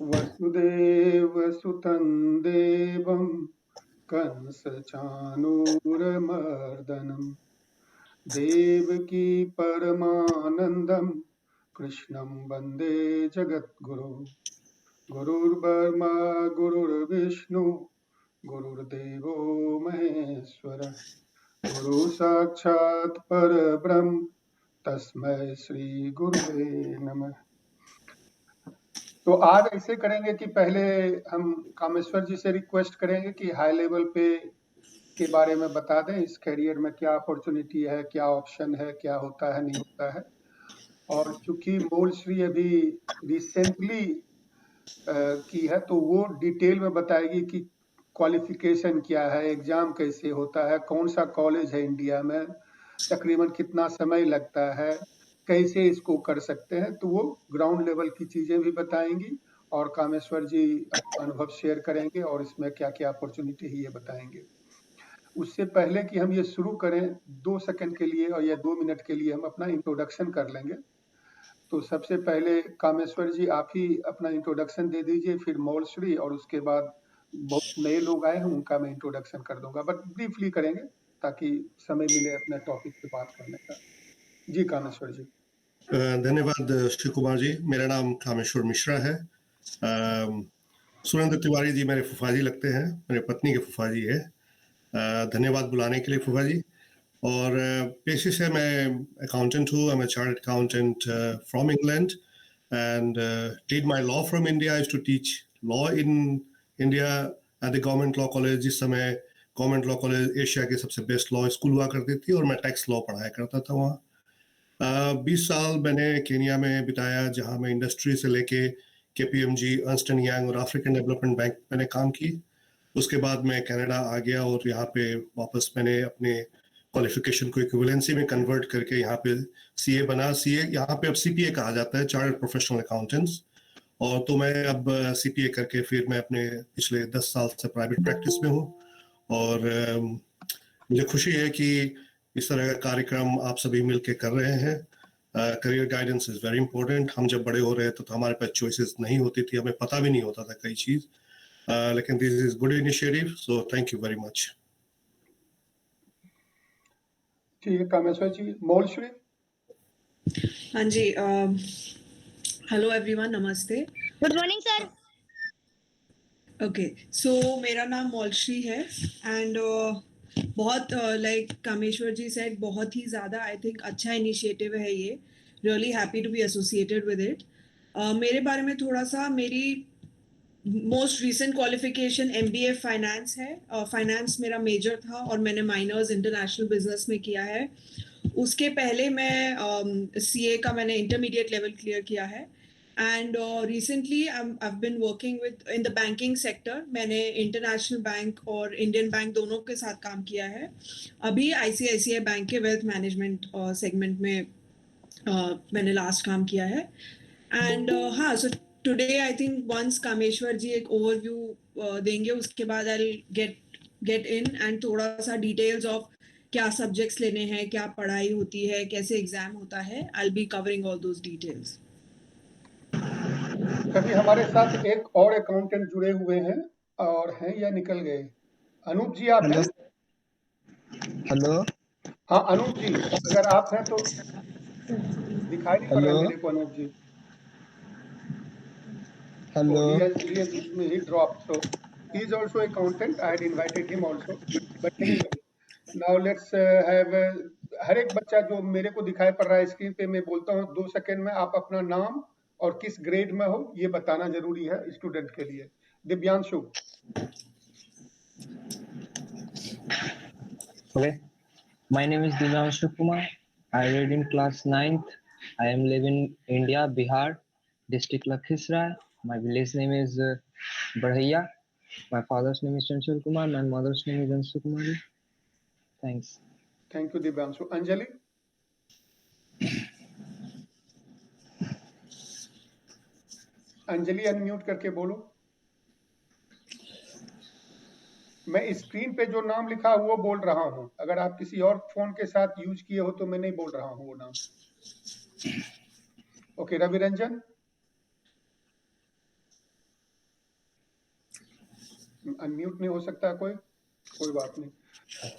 वसुदेवसुतं देवं कंसचाणूरमर्दनं देवकी परमानन्दं कृष्णं वन्दे जगद्गुरुं। गुरुर्ब्रह्मा गुरुर्विष्णु गुरुर्देवो महेश्वरः। गुरु साक्षात् परब्रह्म तस्मै श्री गुरुवे नमः। तो आज ऐसे करेंगे कि पहले हम कामेश्वर जी से रिक्वेस्ट करेंगे कि हाई लेवल पे के बारे में बता दें, इस करियर में क्या अपॉर्चुनिटी है, क्या ऑप्शन है, क्या होता है, नहीं होता है। और चूंकि मूलश्री अभी रिसेंटली की है, तो वो डिटेल में बताएगी कि क्वालिफिकेशन क्या है, एग्जाम कैसे होता है, कौन सा कॉलेज है इंडिया में, तकरीबन कितना समय लगता है, कैसे इसको कर सकते हैं। तो वो ग्राउंड लेवल की चीजें भी बताएंगी और कामेश्वर जी अपना अनुभव शेयर करेंगे और इसमें क्या क्या अपॉर्चुनिटी है ये बताएंगे। उससे पहले कि हम ये शुरू करें, 2 सेकंड के लिए और या 2 मिनट के लिए हम अपना इंट्रोडक्शन कर लेंगे। तो सबसे पहले कामेश्वर जी आप ही अपना इंट्रोडक्शन दे दीजिए, फिर मौलश्री, और उसके बाद बहुत नए लोग आए हैं उनका मैं इंट्रोडक्शन कर दूंगा, बट ब्रीफली करेंगे ताकि समय मिले अपने टॉपिक पे बात करने का। जी कामेश्वर जी। धन्यवाद श्री कुमार जी। मेरा नाम कामेश्वर मिश्रा है। सुरेंद्र तिवारी जी मेरे फूफा जी लगते हैं, मेरे पत्नी के फूफा जी है। धन्यवाद बुलाने के लिए फूफा जी। और पेशे से मैं अकाउंटेंट हूँ। I am a chartered accountant from England and did my law from India. I used to teach law in India at the government law college. जिस समय गवर्नमेंट लॉ कॉलेज एशिया के सबसे बेस्ट लॉ स्कूल हुआ करती थी और मैं tax law पढ़ाया करता था वहाँ। 20 साल मैंने केनिया में बिताया, जहां मैं इंडस्ट्री से लेके केपीएमजी, अर्नस्ट एंड यंग और अफ्रीकन डेवलपमेंट बैंक मैंने काम की। उसके बाद मैं कनाडा आ गया और यहाँ पे वापस मैंने अपने क्वालिफिकेशन को इक्विवेलेंसी में कन्वर्ट करके यहाँ पे सीए बना। सीए यहाँ पे अब सीपीए कहा जाता है, चार्टर्ड प्रोफेशनल अकाउंटेंट्स। और तो मैं अब सीपीए करके फिर मैं अपने पिछले 10 साल से प्राइवेट प्रैक्टिस में हूँ। और मुझे खुशी है कि इस तरह का कार्यक्रम आप सभी मिलके कर रहे हैं। Career guidance is very important. हम जब बड़े हो रहे थे तो हमारे पास चॉइसेस नहीं होती थी, हमें पता भी नहीं होता था कई चीज। लेकिन this is good initiative, so thank you very much. ठीक है कामेश्वर जी। मौलश्री। हाँ जी, हेलो एवरीवन, नमस्ते। Good morning sir. ओके, सो मेरा नाम मौलश्री है एंड बहुत लाइक कामेश्वर जी सेड, बहुत ही ज़्यादा आई थिंक अच्छा इनिशिएटिव है ये। Really happy to be associated with it. मेरे बारे में थोड़ा सा, मेरी most recent qualification MBA finance है। फाइनेंस मेरा मेजर था और मैंने माइनर्स इंटरनेशनल बिजनेस में किया है। उसके पहले मैं सीए का मैंने इंटरमीडिएट लेवल क्लियर किया है and recently I been working within the banking sector. मैंने इंटरनेशनल बैंक और इंडियन बैंक दोनों के साथ काम किया है। अभी आईसीआईसीआई बैंक के वेल्थ मैनेजमेंट सेगमेंट में मैंने लास्ट काम किया है। एंड हाँ, so today I think once Kameshwar ji एक ओवरव्यू देंगे, उसके बाद आई गेट इन एंड थोड़ा सा डिटेल्स ऑफ क्या सब्जेक्ट्स लेने हैं, क्या पढ़ाई होती है, कैसे एग्जाम होता है। आई will be covering all those details. कभी हमारे साथ एक और अकाउंटेंट जुड़े हुए हैं और हैं या निकल गए? अनूप जी आप हैं? हेलो। हाँ अनूप जी, अगर आप हैं तो दिखाई नहीं पड़ रहे मेरे को। अनूप जी, hello. he dropped, so he is also accountant. I had invited him also, but anyway, now let's have हर एक बच्चा जो मेरे को दिखाई पड़ रहा है स्क्रीन पे, मैं बोलता हूँ 2 सेकंड में आप अपना नाम और किस ग्रेड में हो ये बताना जरूरी है स्टूडेंट के लिए। Divyanshu. Okay. My name is Divyanshu Kumar. I read in class 9th. I am living in India, Bihar, district Lakhisrai. My village name is Barhaiya. My father's name is Chanchal Kumar. My mother's name is Ansu Kumari. Thanks. Thank you Divyanshu. Anjali. Anjali unmute करके बोलो। मैं screen पे जो नाम लिखा है वो बोल रहा हूँ, अगर आप किसी और फोन के साथ यूज किए हो तो मैं नहीं बोल रहा हूँ वो नाम। ओके, रवि रंजन। अनम्यूट नहीं हो सकता है कोई बात नहीं।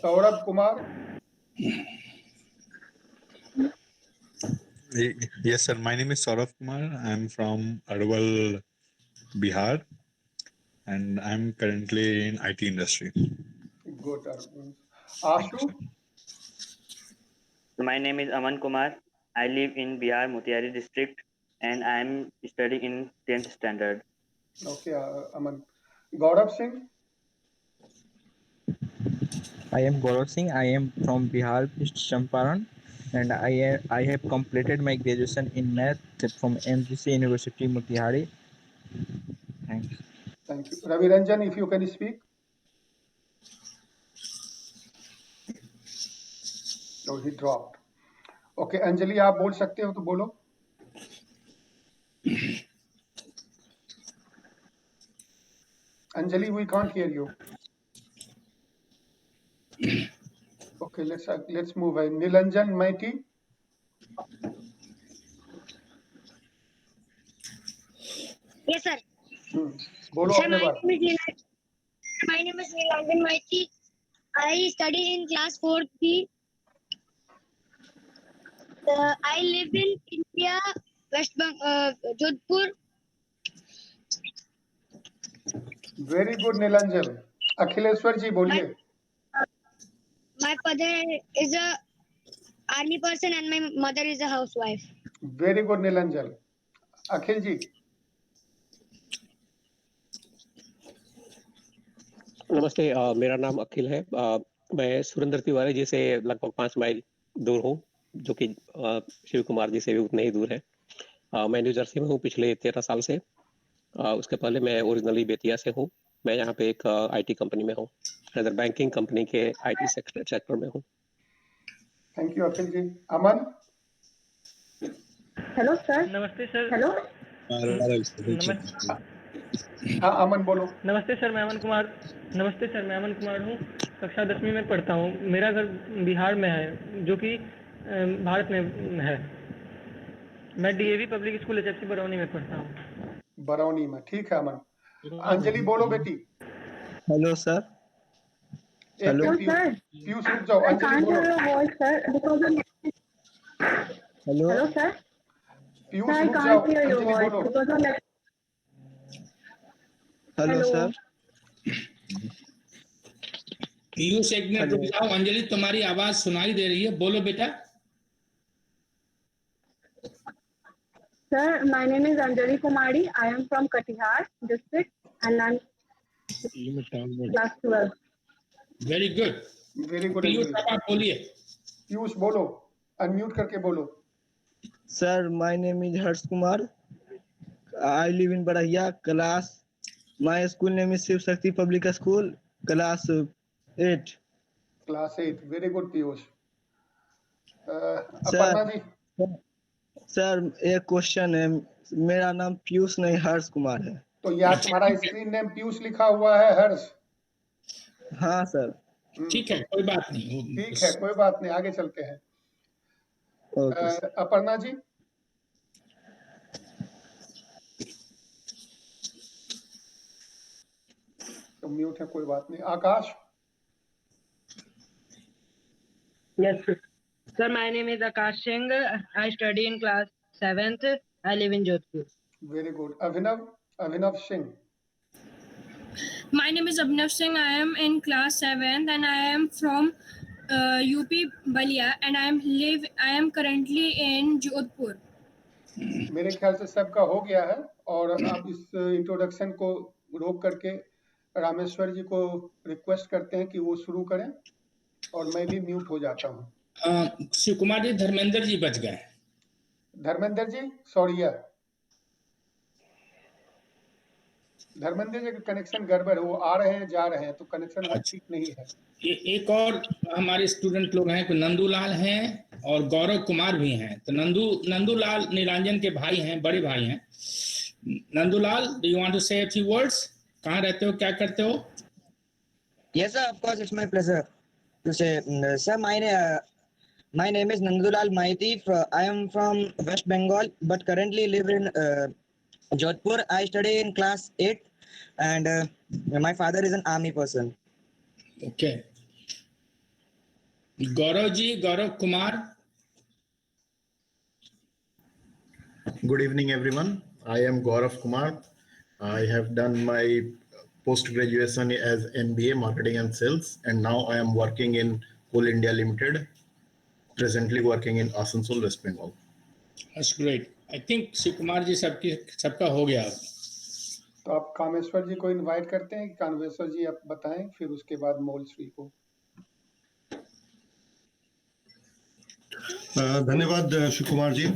Saurabh Kumar. Yes, sir. My name is Saurav Kumar. I'm from Arwal, Bihar, and I'm currently in IT industry. Good. Ashu. My name is Aman Kumar. I live in Bihar, Motiari district, and I am studying in 10th standard. Okay Aman. Gaurav Singh. I am Gaurav Singh. I am from Bihar, Champaran, and I have completed my graduation in math from MGC University, Motihari. Thanks. Thank you. Ravi Ranjan, if you can speak. Oh, he dropped. Okay, Anjali आप बोल सकते हो तो बोलो। Anjali, we can't hear you. Okay, let's move on. Nilanjan Maiti. Yes, sir. बोलो Sir, अपने बात। my name is Nilanjan Maiti. I study in class 4B. I live in India, West Bengal, Jodhpur. Very good Nilanjan. Akhileshwar ji बोलिए। My father is a army person and my mother is a housewife. Very good Nilanjan. Akhil ji. नमस्ते, मेरा नाम अखिल है। मैं सुरेंद्र तिवारी जी से लगभग 5 mile दूर हूँ, जो कि शिव कुमार जी से भी उतने ही दूर है। मैं न्यू जर्सी में हूँ पिछले 13 साल से। उसके पहले मैं ओरिजिनली बेतिया से हूँ। मैं यहाँ पे एक आईटी कंपनी में हूँ, अदर बैंकिंग कंपनी के आईटी सेक्टर में हूँ। Thank you Akhil ji. Aman. Hello sir. नमस्ते सर। हेलो। हाँ अमन बोलो। नमस्ते सर, मैं अमन कुमार हूँ। कक्षा 10वीं में पढ़ता हूँ। मेरा घर बिहार में है, जो कि भारत में है। मैं DAV public school HFC Barauni में पढ़ता हूँ। बरौनी में, ठीक है अमन। अंजलि बोलो बेटी। Hello sir. Hello sir. Piyush रुक जाओ। अंजलि बोलो। Hello sir. पीयूष रुक जाओ। अंजलि बोलो। Hello sir. पीयूष एक मिनट रुक जाओ। अंजलि तुम्हारी आवाज सुनाई दे रही है, बोलो बेटा। Sir, my name is Anjali Kumari. I am from Katihar district and I'm class 12. Very good. Very good. Piyush आप बोलिए। पीयूष बोलो, अनम्यूट करके बोलो। Sir, my name is Harsh Kumar. I live in Barahia, class. My school name is Shiv Shakti Public School, class 8. Class 8। Very good Piyush. Aparna ji. Sir एक question है, मेरा नाम पीयूष नहीं हर्ष कुमार है। तो यार तुम्हारा स्क्रीन नेम पीयूष लिखा हुआ है हर्ष। हाँ सर। ठीक है, कोई बात नहीं। ठीक है, कोई बात नहीं, आगे चलते हैं। अपर्णा जी। तो म्यूट है, कोई बात नहीं। आकाश। Yes, sir. My name is Akash Singh. I study in class 7th. I live in Jodhpur. Very good. Abhinav Singh. My name is Abhinav Singh. I am in class 7th and I am from UP Balia and I am currently in Jodhpur. मेरे ख्याल से सबका हो गया है और अब इस इंट्रोडक्शन को रोक करके रामेश्वर जी को रिक्वेस्ट करते हैं कि वो शुरू करें और मैं भी म्यूट हो जाता हूँ। शिव कुमार जी, धर्मेंद्र जी बच गए। धर्मेंद्र जी, सॉरी यार, धर्मेंद्र जी का कनेक्शन गड़बड़ है, वो आ रहे हैं जा रहे हैं तो कनेक्शन ठीक नहीं है। एक और हमारे स्टूडेंट लोग हैं, नंदूलाल हैं और गौरव कुमार भी हैं। तो नंदूलाल नीलांजन के भाई हैं, बड़े भाई हैं। Nandulal, do you want to say a few words? कहाँ रहते हो, क्या करते हो? Yes sir, of course, it's my pleasure to say. Sir, my name is Nandulal Maiti. I am from West Bengal but currently live in Jodhpur. I study in class 8 and my father is an army person. Okay. Gaurav ji, Gaurav Kumar. Good evening, everyone. I am Gaurav Kumar. I have done my post-graduation as MBA Marketing and Sales, and now I am working in Coal India Limited, presently working in Asansol, West Bengal. That's great. I think Shiv Kumar जी सबका हो गया। तो आप कामेश्वर जी को invite करते हैं। कामेश्वर जी आप बताएं, फिर उसके बाद मोलश्री को। धन्यवाद शिव कुमार जी।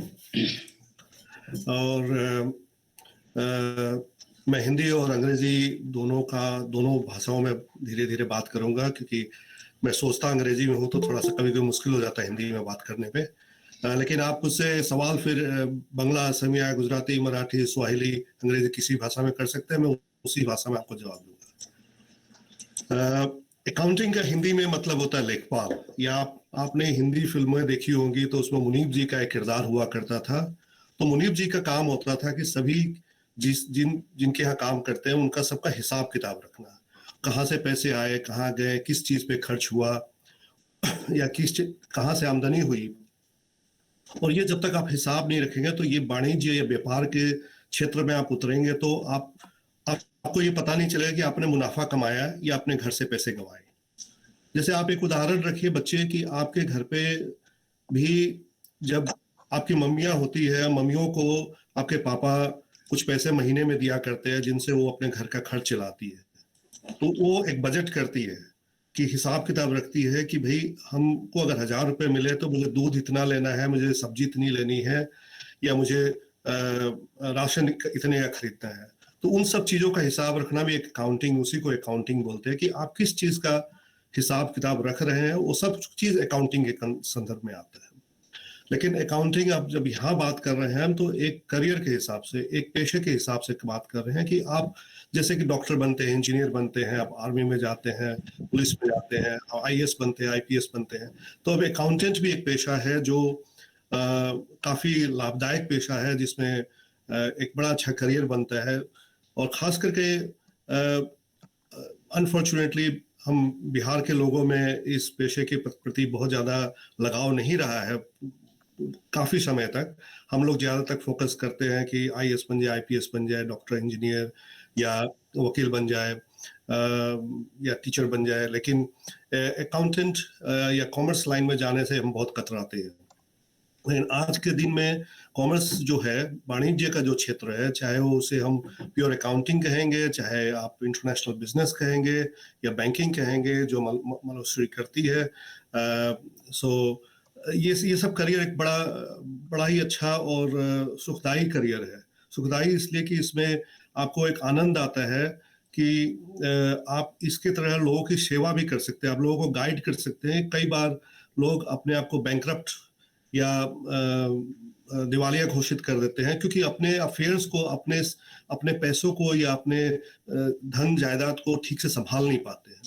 और मैं हिंदी और अंग्रेजी दोनों भाषाओं में धीरे धीरे बात करूंगा, क्योंकि मैं सोचता अंग्रेजी में हूँ तो थोड़ा सा कभी कभी मुश्किल हो जाता है हिंदी में बात करने पे। लेकिन आप मुझसे सवाल फिर बंगला, असमिया, गुजराती, मराठी, स्वाहिली, अंग्रेजी किसी भाषा में कर सकते हैं, मैं उसी भाषा में आपको जवाब दूंगा। अकाउंटिंग का हिंदी में मतलब होता है लेखपाल। या आपने हिंदी फिल्में देखी होंगी तो उसमें मुनीब जी का एक किरदार हुआ करता था। तो मुनीब जी का काम होता था कि सभी जिनके यहाँ काम करते हैं उनका सबका हिसाब किताब रखना, कहाँ से पैसे आए, कहाँ गए, किस चीज पे खर्च हुआ या कहाँ से आमदनी हुई। और ये जब तक आप हिसाब नहीं रखेंगे तो ये वाणिज्य या व्यापार के क्षेत्र में आप उतरेंगे तो आपको ये पता नहीं चलेगा कि आपने मुनाफा कमाया या अपने घर से पैसे गंवाए। जैसे आप एक उदाहरण रखिए बच्चे कि आपके घर पे भी जब आपकी मम्मियाँ होती है, मम्मियों को आपके पापा कुछ पैसे महीने में दिया करते हैं जिनसे वो अपने घर का खर्च चलाती है। तो वो एक बजट करती है कि हिसाब किताब रखती है कि भाई हमको अगर 1000 रुपए मिले तो मुझे दूध इतना लेना है, मुझे सब्जी इतनी लेनी है, या मुझे राशन इतने का खरीदना है। तो उन सब चीजों का हिसाब रखना भी एक अकाउंटिंग, उसी को अकाउंटिंग बोलते हैं कि आप किस चीज का हिसाब किताब रख रहे हैं, वो सब चीज अकाउंटिंग के संदर्भ में आता है। लेकिन अकाउंटिंग आप जब यहाँ बात कर रहे हैं तो एक करियर के हिसाब से, एक पेशे के हिसाब से बात कर रहे हैं कि आप जैसे कि डॉक्टर बनते हैं, इंजीनियर बनते हैं, आप आर्मी में जाते हैं, पुलिस में जाते हैं, IAS बनते हैं, IPS बनते हैं। तो अब अकाउंटेंट भी एक पेशा है जो काफी लाभदायक पेशा है, जिसमें एक बड़ा अच्छा करियर बनता है। और खास करके अनफॉर्चुनेटली हम बिहार के लोगों में इस पेशे के प्रति बहुत ज्यादा लगाव नहीं रहा है। काफी समय तक हम लोग ज्यादा तक फोकस करते हैं कि IAS बन जाए, IPS बन जाए, डॉक्टर, इंजीनियर या वकील बन जाए या टीचर बन जाए। लेकिन अकाउंटेंट या कॉमर्स लाइन में जाने से हम बहुत कतराते हैं। लेकिन आज के दिन में कॉमर्स जो है, वाणिज्य का जो क्षेत्र है, चाहे वो उसे हम प्योर अकाउंटिंग कहेंगे, चाहे आप इंटरनेशनल बिजनेस कहेंगे या बैंकिंग कहेंगे जो मनोश्री करती है, ये सब करियर एक बड़ा ही अच्छा और सुखदायी करियर है। सुखदायी इसलिए कि इसमें आपको एक आनंद आता है कि आप इसके तरह लोगों की सेवा भी कर सकते हैं, आप लोगों को गाइड कर सकते हैं। कई बार लोग अपने आप को बैंकरप्ट या दिवालिया घोषित कर देते हैं क्योंकि अपने अफेयर्स को, अपने पैसों को या अपने धन जायदाद को ठीक से संभाल नहीं पाते हैं।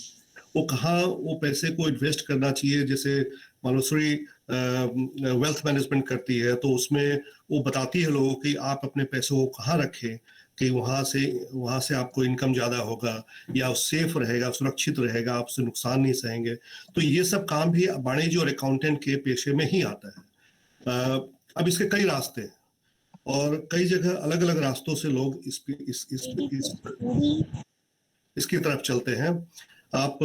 वो कहाँ वो पैसे को इन्वेस्ट करना चाहिए, जैसे मनोश्री वेल्थ मैनेजमेंट करती है तो उसमें वो बताती है लोगों की आप अपने पैसों को कहाँ रखें कि वहाँ से आपको इनकम ज़्यादा होगा या सेफ रहेगा, सुरक्षित रहेगा, आपसे नुकसान नहीं सहेंगे। तो ये सब काम भी वाणिज्य और अकाउंटेंट के पेशे में ही आता है। अब इसके कई रास्ते हैं और कई जगह अलग अलग रास्तों से लोग इसकी तरफ चलते हैं। आप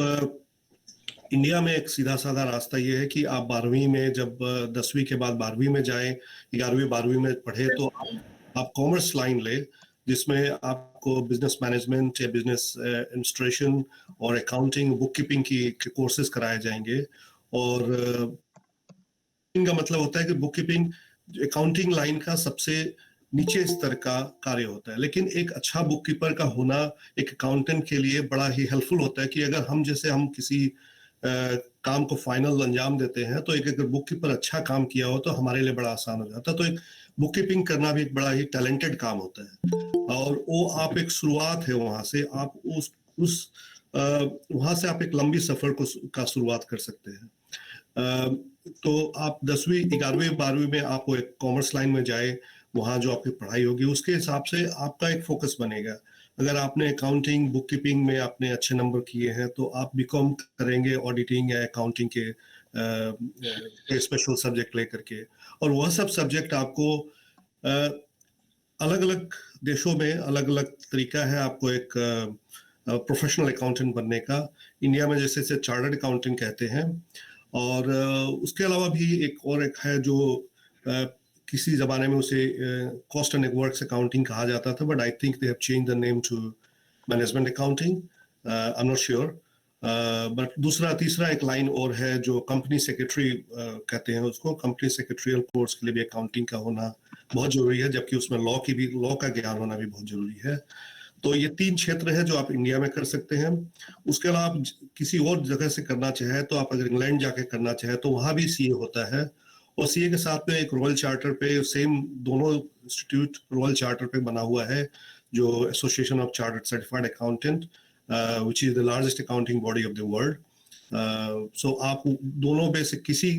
इंडिया में एक सीधा साधा रास्ता ये है कि आप 12वीं में, जब 10वीं के बाद 12वीं में जाएं, 11वीं 12वीं में पढ़े तो आप कॉमर्स लाइन ले, जिसमें आपको बिजनेस मैनेजमेंट या बिजनेस एडमिनिस्ट्रेशन और अकाउंटिंग, बुक कीपिंग की कोर्सेज कराए जाएंगे। और इनका मतलब होता है कि बुक कीपिंग अकाउंटिंग लाइन का सबसे नीचे स्तर का कार्य होता है, लेकिन एक अच्छा बुक कीपर का होना एक अकाउंटेंट के लिए बड़ा ही हेल्पफुल होता है कि अगर हम किसी काम को फाइनल अंजाम देते हैं तो अगर बुक कीपर अच्छा काम किया हो तो हमारे लिए बड़ा आसान हो जाता है। तो एक बुक कीपिंग करना भी एक बड़ा ही टैलेंटेड काम होता है और वो आप एक शुरुआत है, वहां से आप वहां से आप एक लंबी सफर का शुरुआत कर सकते हैं। तो आप 10वीं 11वीं 12वीं में आप एक कॉमर्स लाइन में जाए वहाँ जो आपकी पढ़ाई होगी उसके हिसाब से आपका एक फोकस बनेगा। अगर आपने अकाउंटिंग बुक कीपिंग में आपने अच्छे नंबर किए हैं तो आप बीकॉम करेंगे ऑडिटिंग या अकाउंटिंग के स्पेशल सब्जेक्ट लेकर के, और वह सब सब्जेक्ट आपको अलग अलग देशों में अलग अलग तरीका है आपको एक प्रोफेशनल अकाउंटेंट बनने का। इंडिया में जैसे चार्टर्ड अकाउंटेंट कहते हैं, और उसके अलावा भी एक है जो किसी ज़माने में उसे कॉस्ट एंड वर्क्स अकाउंटिंग कहा जाता था, but I think they have change the name to management accounting, I am not sure. But दूसरा तीसरा एक लाइन और है जो कंपनी सेक्रेटरी कहते हैं उसको। कंपनी सेक्रेटरियल कोर्स के लिए भी अकाउंटिंग का होना बहुत जरूरी है, जबकि उसमें लॉ का ज्ञान होना भी बहुत जरूरी है। तो ये 3 क्षेत्र है जो आप इंडिया में कर सकते हैं। उसके अलावा आप किसी और जगह से करना चाहे तो आप अगर इंग्लैंड जाके करना चाहे तो वहाँ भी सीए होता है, और सीए के साथ में एक रॉयल चार्टर पे सेम दोनों इंस्टीट्यूट रॉयल चार्टर पे बना हुआ है जो association of chartered certified accountant which is the largest accounting body of the world. So आप दोनों में से किसी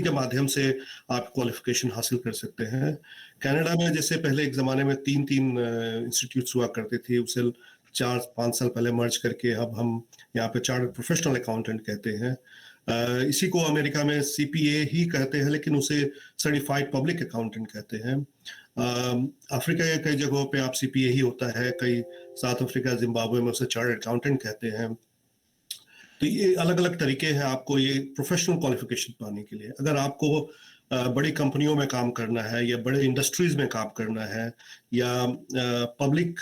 के माध्यम से आप क्वालिफिकेशन हासिल कर सकते हैं। कनाडा में जैसे पहले एक ज़माने में 3 इंस्टीट्यूट्स हुआ करते थे, उसे 4-5 साल पहले मर्ज करके अब हम यहाँ पे चार्टर्ड प्रोफेशनल अकाउंटेंट कहते हैं। इसी को अमेरिका में CPA ही कहते हैं, लेकिन उसे सर्टिफाइड पब्लिक अकाउंटेंट कहते हैं। अफ्रीका के कई जगहों पे आप CPA ही होता है, कई साउथ अफ्रीका जिम्बाब्वे में उसे चार्टर्ड अकाउंटेंट कहते हैं। तो ये अलग अलग तरीके हैं आपको ये प्रोफेशनल क्वालिफिकेशन पाने के लिए। अगर आपको बड़ी कंपनियों में काम करना है या बड़े इंडस्ट्रीज में काम करना है या पब्लिक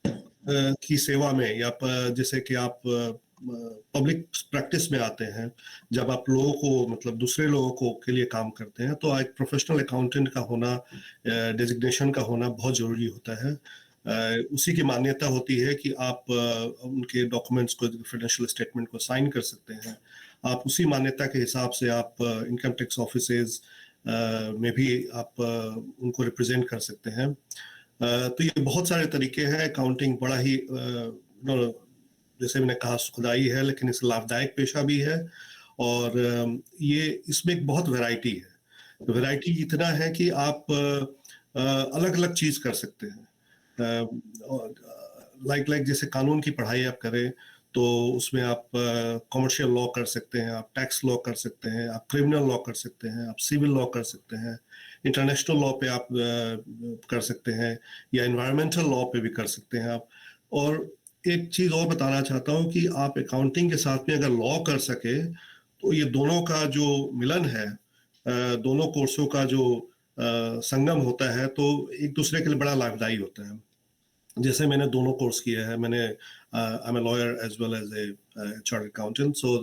की सेवा में, या जैसे कि आप पब्लिक प्रैक्टिस में आते हैं, जब आप लोगों को मतलब दूसरे लोगों को के लिए काम करते हैं, तो एक प्रोफेशनल अकाउंटेंट का होना, डेजिग्नेशन का होना बहुत ज़रूरी होता है। उसी की मान्यता होती है कि आप उनके डॉक्यूमेंट्स को, फाइनेंशियल स्टेटमेंट को साइन कर सकते हैं। आप उसी मान्यता के हिसाब से आप इनकम टैक्स ऑफिसेज में भी आप उनको रिप्रेजेंट कर सकते हैं। तो ये बहुत सारे तरीके हैं। अकाउंटिंग बड़ा ही जैसे मैंने कहा खुदाई है, लेकिन इस लाभदायक पेशा भी है, और ये इसमें एक बहुत वैरायटी है। वैरायटी इतना है कि आप अलग अलग चीज़ कर सकते हैं। लाइक जैसे कानून की पढ़ाई आप करें तो उसमें आप कमर्शियल लॉ कर सकते हैं, आप टैक्स लॉ कर सकते हैं, आप क्रिमिनल लॉ कर सकते हैं, आप सिविल लॉ कर सकते हैं, इंटरनेशनल लॉ पे आप कर सकते हैं, या एनवायरमेंटल लॉ पे भी कर सकते हैं आप। और एक चीज़ और बताना चाहता हूँ कि आप अकाउंटिंग के साथ में अगर लॉ कर सके तो ये दोनों का जो मिलन है, दोनों कोर्सों का जो संगम होता है, तो एक दूसरे के लिए बड़ा लाभदायी होता है। जैसे मैंने दोनों कोर्स किया है, मैंने I am a lawyer as well as a chartered accountant, so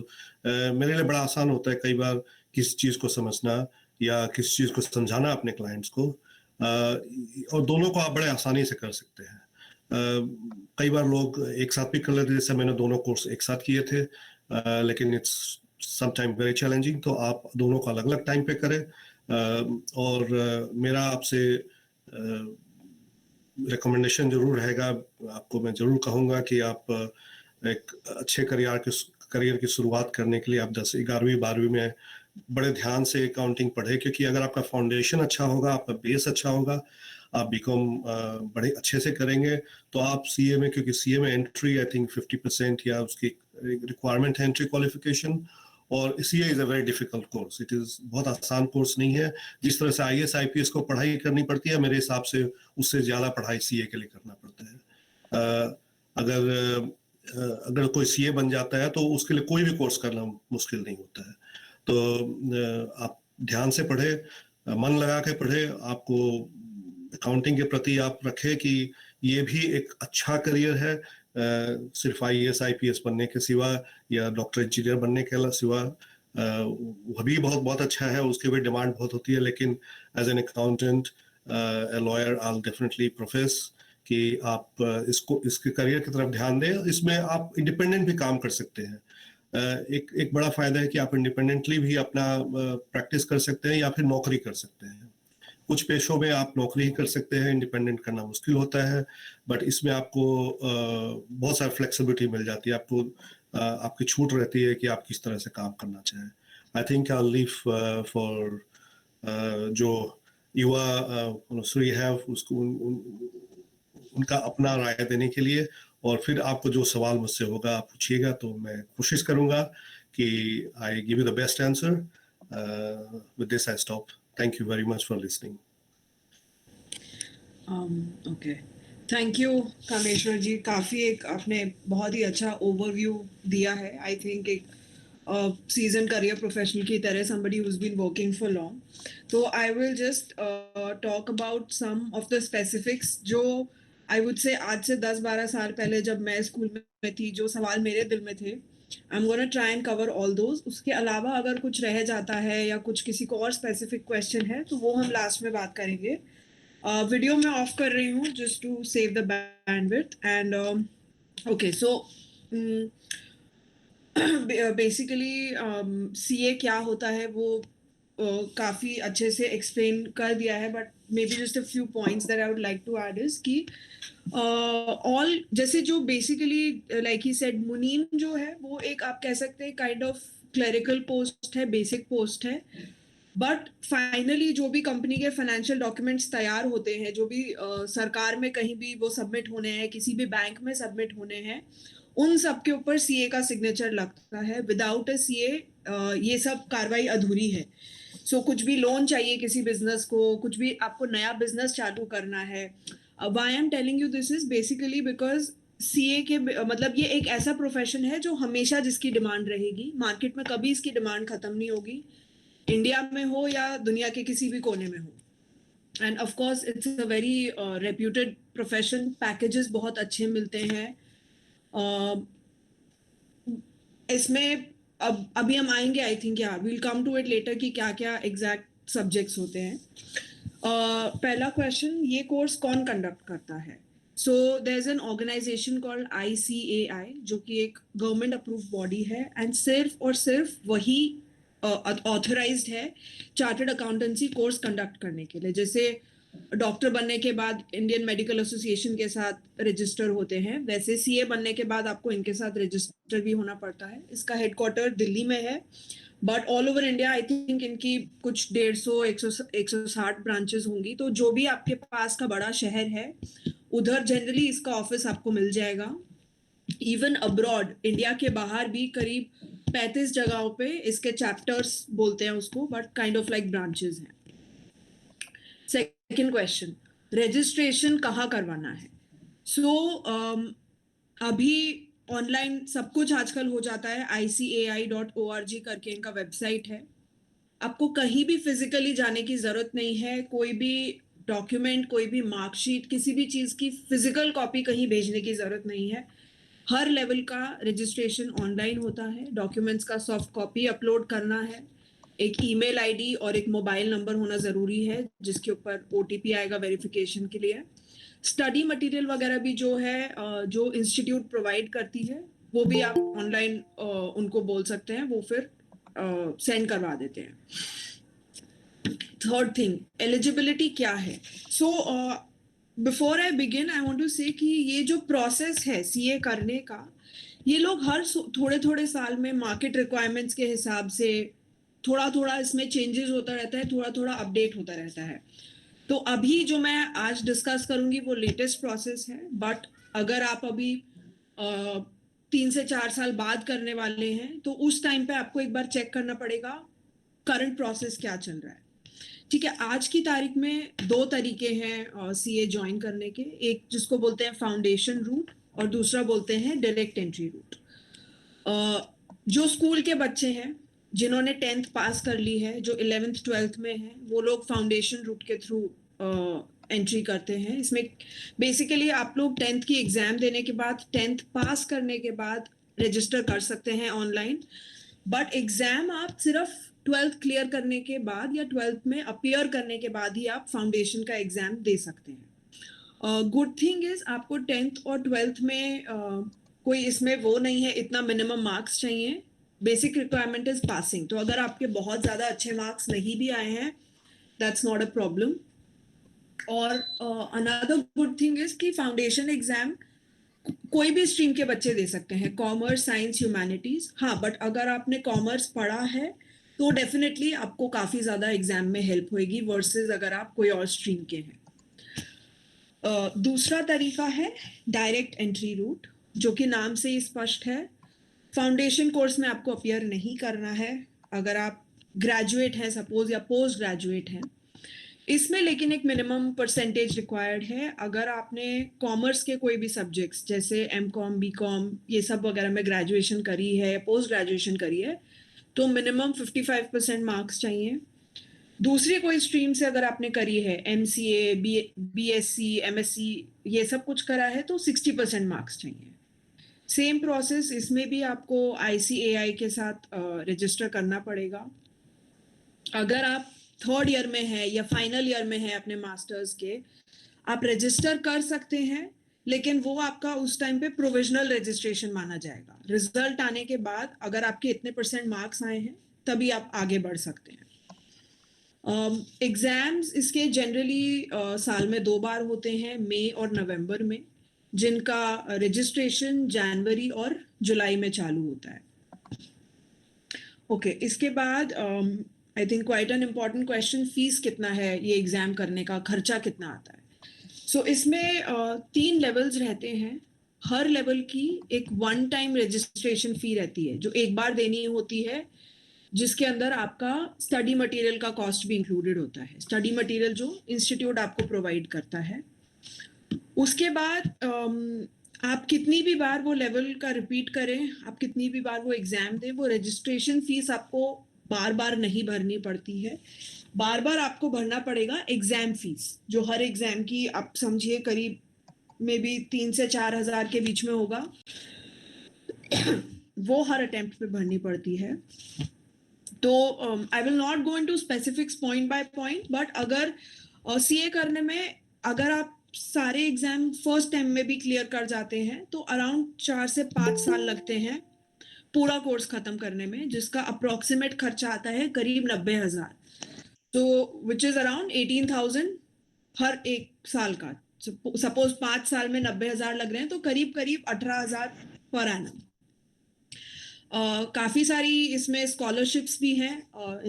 मेरे लिए बड़ा आसान होता है कई बार किसी चीज़ को समझना या किसी चीज़ को समझाना अपने क्लाइंट्स को, और दोनों को आप बड़े आसानी से कर सकते हैं। कई बार लोग एक साथ भी कर लेते, जैसे मैंने दोनों कोर्स एक साथ किए थे, लेकिन इट्स समटाइम वेरी चैलेंजिंग, तो आप दोनों को अलग अलग टाइम पे करें। और मेरा आपसे रिकमेंडेशन जरूर रहेगा, आपको मैं जरूर कहूँगा कि आप एक अच्छे करियर की शुरुआत करने के लिए आप 10वीं 11वीं 12वीं में बड़े ध्यान से अकाउंटिंग पढ़े, क्योंकि अगर आपका फाउंडेशन अच्छा होगा, आपका बेस अच्छा होगा, आप बीकॉम बड़े अच्छे से करेंगे, तो आप सीए में, क्योंकि सीए में एंट्री आई थिंक 50% या उसकी रिक्वायरमेंट है एंट्री क्वालिफिकेशन, और CA is a very difficult course. It is बहुत आसान कोर्स नहीं है। जिस तरह से IAS IPS को पढ़ाई करनी पड़ती है, मेरे हिसाब से उससे ज़्यादा पढ़ाई सीए के लिए करना पड़ता है। अगर कोई सीए बन जाता है तो उसके लिए कोई भी कोर्स करना मुश्किल नहीं होता है। तो आप ध्यान से पढ़े, मन लगा के पढ़े, आपको अकाउंटिंग के प्रति आप रखें कि ये भी एक अच्छा करियर है, सिर्फ IAS IPS बनने के सिवा या डॉक्टर इंजीनियर बनने के सिवा। वह भी बहुत बहुत अच्छा है, उसके भी डिमांड बहुत होती है, लेकिन as an accountant, a lawyer, I definitely profess कि आप इसके करियर की तरफ ध्यान दें। इसमें आप इंडिपेंडेंट भी काम कर सकते हैं। एक बड़ा फायदा है कि आप इंडिपेंडेंटली भी अपना प्रैक्टिस कर सकते हैं या फिर नौकरी कर सकते हैं। कुछ पेशों में आप नौकरी ही कर सकते हैं, इंडिपेंडेंट करना मुश्किल होता है, बट इसमें आपको बहुत सारी फ्लेक्सिबिलिटी मिल जाती है, आपको आपकी छूट रहती है कि आप किस तरह से काम करना चाहें। I think I leave for जो युवा श्री है उसको उनका अपना राय देने के लिए, और फिर आपको जो सवाल मुझसे होगा आप पूछिएगा, तो मैं कोशिश करूंगा कि I give you the best answer. With this I stop. Thank you very much for listening. Okay, thank you Kameshwar ji. काफ़ी एक आपने बहुत ही अच्छा ओवरव्यू दिया है. आई थिंक एक सीजन करियर प्रोफेशनल की तरह, somebody who's been working for long. तो I will just talk about some of the specifics जो I would say आज से 10-12 साल पहले जब मैं स्कूल में थी, जो सवाल मेरे दिल में थे, I'm gonna try and cover all those. उसके अलावा अगर कुछ रह जाता है या कुछ किसी को और स्पेसिफिक क्वेश्चन है तो वो हम लास्ट में बात करेंगे. वीडियो मैं ऑफ कर रही हूँ just to save the bandwidth. And okay, so basically CA क्या होता है वो काफ़ी अच्छे से एक्सप्लेन कर दिया है, but may be just a few points that I would like to add is कि ऑल जैसे जो बेसिकली लाइक ही सेड मुनीम जो है वो एक आप कह सकते हैं काइंड ऑफ क्लरिकल पोस्ट है, बेसिक पोस्ट है, बट फाइनली जो भी कंपनी के फाइनेंशियल डॉक्यूमेंट्स तैयार होते हैं, जो भी सरकार में कहीं भी वो सबमिट होने हैं, किसी भी बैंक में सबमिट होने हैं, उन सब के ऊपर सीए का सिग्नेचर लगता है. विदाउट अ सीए ये सब कार्रवाई अधूरी है. सो कुछ भी लोन चाहिए किसी बिजनेस को, कुछ भी आपको नया बिजनेस चालू करना है. Why I am telling you this is basically because CA के मतलब ये एक ऐसा प्रोफेशन है जो हमेशा जिसकी डिमांड रहेगी. मार्केट में कभी इसकी डिमांड खत्म नहीं होगी, इंडिया में हो या दुनिया के किसी भी कोने में हो. And of course it's a very reputed profession. Packages बहुत अच्छे मिलते हैं. इसमें अभी हम आएंगे, आई थिंक या we'll come to it later कि क्या क्या एग्जैक्ट सब्जेक्ट्स होते हैं. पहला क्वेश्चन, ये कोर्स कौन कंडक्ट करता है? So there is an organisation called ICAI जो कि एक गवर्नमेंट अप्रूव बॉडी है, एंड सिर्फ और सिर्फ वही ऑथराइज्ड है चार्टर्ड अकाउंटेंसी कोर्स कंडक्ट करने के लिए. जैसे डॉक्टर बनने के बाद इंडियन मेडिकल एसोसिएशन के साथ रजिस्टर होते हैं, वैसे सीए बनने के बाद आपको इनके साथ रजिस्टर भी होना पड़ता है. इसका हेडक्वार्टर दिल्ली में है, but all over India I think इनकी कुछ 150-160 ब्रांचेस होंगी. तो जो भी आपके पास का बड़ा शहर है उधर जनरली इसका ऑफिस आपको मिल जाएगा. इवन अब्रॉड, इंडिया के बाहर भी करीब 35 जगहों पे इसके चैप्टर्स बोलते हैं उसको, but kind of like branches हैं. सेकेंड क्वेश्चन, रजिस्ट्रेशन कहाँ करवाना है? सो अभी ऑनलाइन सब कुछ आजकल हो जाता है. ICAI.org करके इनका वेबसाइट है. आपको कहीं भी फिजिकली जाने की जरूरत नहीं है. कोई भी डॉक्यूमेंट, कोई भी मार्कशीट, किसी भी चीज़ की फिजिकल कॉपी कहीं भेजने की जरूरत नहीं है. हर लेवल का रजिस्ट्रेशन ऑनलाइन होता है. डॉक्यूमेंट्स का सॉफ्ट कॉपी अपलोड करना है. एक ईमेल आईडी और एक मोबाइल नंबर होना ज़रूरी है जिसके ऊपर OTP आएगा वेरिफिकेशन के लिए. स्टडी मटेरियल वगैरह भी जो है जो इंस्टीट्यूट प्रोवाइड करती है वो भी आप ऑनलाइन उनको बोल सकते हैं, वो फिर सेंड करवा देते हैं. थर्ड थिंग, एलिजिबिलिटी क्या है? So before I begin I want to say कि ये जो प्रोसेस है सीए करने का, ये लोग हर थोड़े थोड़े साल में मार्केट रिक्वायरमेंट्स के हिसाब से थोड़ा थोड़ा इसमें चेंजेस होता रहता है, थोड़ा थोड़ा अपडेट होता रहता है. तो अभी जो मैं आज डिस्कस करूंगी वो लेटेस्ट प्रोसेस है, बट अगर आप अभी 3 से 4 साल बाद करने वाले हैं तो उस टाइम पे आपको एक बार चेक करना पड़ेगा करंट प्रोसेस क्या चल रहा है. ठीक है, आज की तारीख में 2 तरीके हैं सीए ज्वाइन करने के. एक जिसको बोलते हैं फाउंडेशन रूट और दूसरा बोलते हैं डायरेक्ट एंट्री रूट. जो स्कूल के बच्चे हैं जिन्होंने 10th पास कर ली है, जो 11th 12th में है, वो लोग फाउंडेशन रूट के थ्रू एंट्री करते हैं. इसमें बेसिकली आप लोग 10th की एग्जाम देने के बाद, 10th पास करने के बाद रजिस्टर कर सकते हैं ऑनलाइन, बट एग्जाम आप सिर्फ 12th क्लियर करने के बाद या 12th में अपीयर करने के बाद ही आप फाउंडेशन का एग्जाम दे सकते हैं. गुड थिंग इज आपको 10th और 12th में कोई इसमें वो नहीं है, इतना मिनिमम मार्क्स चाहिए. Basic requirement is passing. तो अगर आपके बहुत ज़्यादा अच्छे मार्क्स नहीं भी आए हैं, दैट्स नॉट अ प्रॉब्लम. और अनदर गुड थिंग इज कि फाउंडेशन एग्जाम कोई भी स्ट्रीम के बच्चे दे सकते हैं, कॉमर्स, साइंस, ह्यूमैनिटीज. हाँ, बट अगर आपने कॉमर्स पढ़ा है तो डेफिनेटली आपको काफ़ी ज़्यादा एग्जाम में हेल्प होएगी वर्सेस अगर आप कोई और स्ट्रीम के हैं। दूसरा तरीका है डायरेक्ट एंट्री रूट, जो कि नाम से ही स्पष्ट है। फाउंडेशन कोर्स में आपको अपीयर नहीं करना है अगर आप ग्रेजुएट हैं सपोज या पोस्ट ग्रेजुएट हैं। इसमें लेकिन एक मिनिमम परसेंटेज रिक्वायर्ड है। अगर आपने कॉमर्स के कोई भी सब्जेक्ट्स जैसे एमकॉम, बीकॉम ये सब वगैरह में ग्रेजुएशन करी है या पोस्ट ग्रेजुएशन करी है तो मिनिमम 55% मार्क्स चाहिए। दूसरी कोई स्ट्रीम से अगर आपने करी है MCA, BSc, MSc ये सब कुछ करा है तो 60% मार्क्स चाहिए। सेम प्रोसेस इसमें भी आपको ICAI के साथ रजिस्टर करना पड़ेगा। अगर आप थर्ड ईयर में है या फाइनल ईयर में है अपने मास्टर्स के, आप रजिस्टर कर सकते हैं, लेकिन वो आपका उस टाइम पे प्रोविजनल रजिस्ट्रेशन माना जाएगा। रिजल्ट आने के बाद अगर आपके इतने % मार्क्स आए हैं तभी आप आगे बढ़ सकते हैं। एग्जाम्स इसके जनरली साल में 2 बार होते हैं, मई और नवंबर में, जिनका रजिस्ट्रेशन जनवरी और जुलाई में चालू होता है। ओके, इसके बाद I think quite an important question, fees कितना है ये एग्जाम करने का, खर्चा कितना आता है। सो इसमें 3 लेवल्स रहते हैं। हर लेवल की एक 1 टाइम रजिस्ट्रेशन फी रहती है जो एक बार देनी होती है, जिसके अंदर आपका स्टडी मटेरियल का कॉस्ट भी इंक्लूडेड होता है। स्टडी मटेरियल जो इंस्टीट्यूट आपको प्रोवाइड करता है। उसके बाद आप कितनी भी बार वो लेवल का रिपीट करें, आप कितनी भी बार वो एग्जाम दें, वो रजिस्ट्रेशन फीस आपको बार बार नहीं भरनी पड़ती है। बार बार आपको भरना पड़ेगा एग्जाम फीस, जो हर एग्जाम की आप समझिए करीब में भी 3 से 4 हज़ार के बीच में होगा। वो हर अटेम्प्ट पे भरनी पड़ती है। तो I will not go into specifics point by point, but अगर CA करने में अगर आप सारे एग्जाम फर्स्ट टाइम में भी क्लियर कर जाते हैं तो अराउंड 4 से 5 साल लगते हैं पूरा कोर्स खत्म करने में, जिसका अप्रोक्सीमेट खर्चा आता है करीब 90,000, तो विच इज अराउंड 18,000 हर एक साल का। सपोज 5 साल में 90,000 लग रहे हैं तो करीब करीब 18,000 पर एनम। काफ़ी सारी इसमें स्कॉलरशिप्स भी हैं,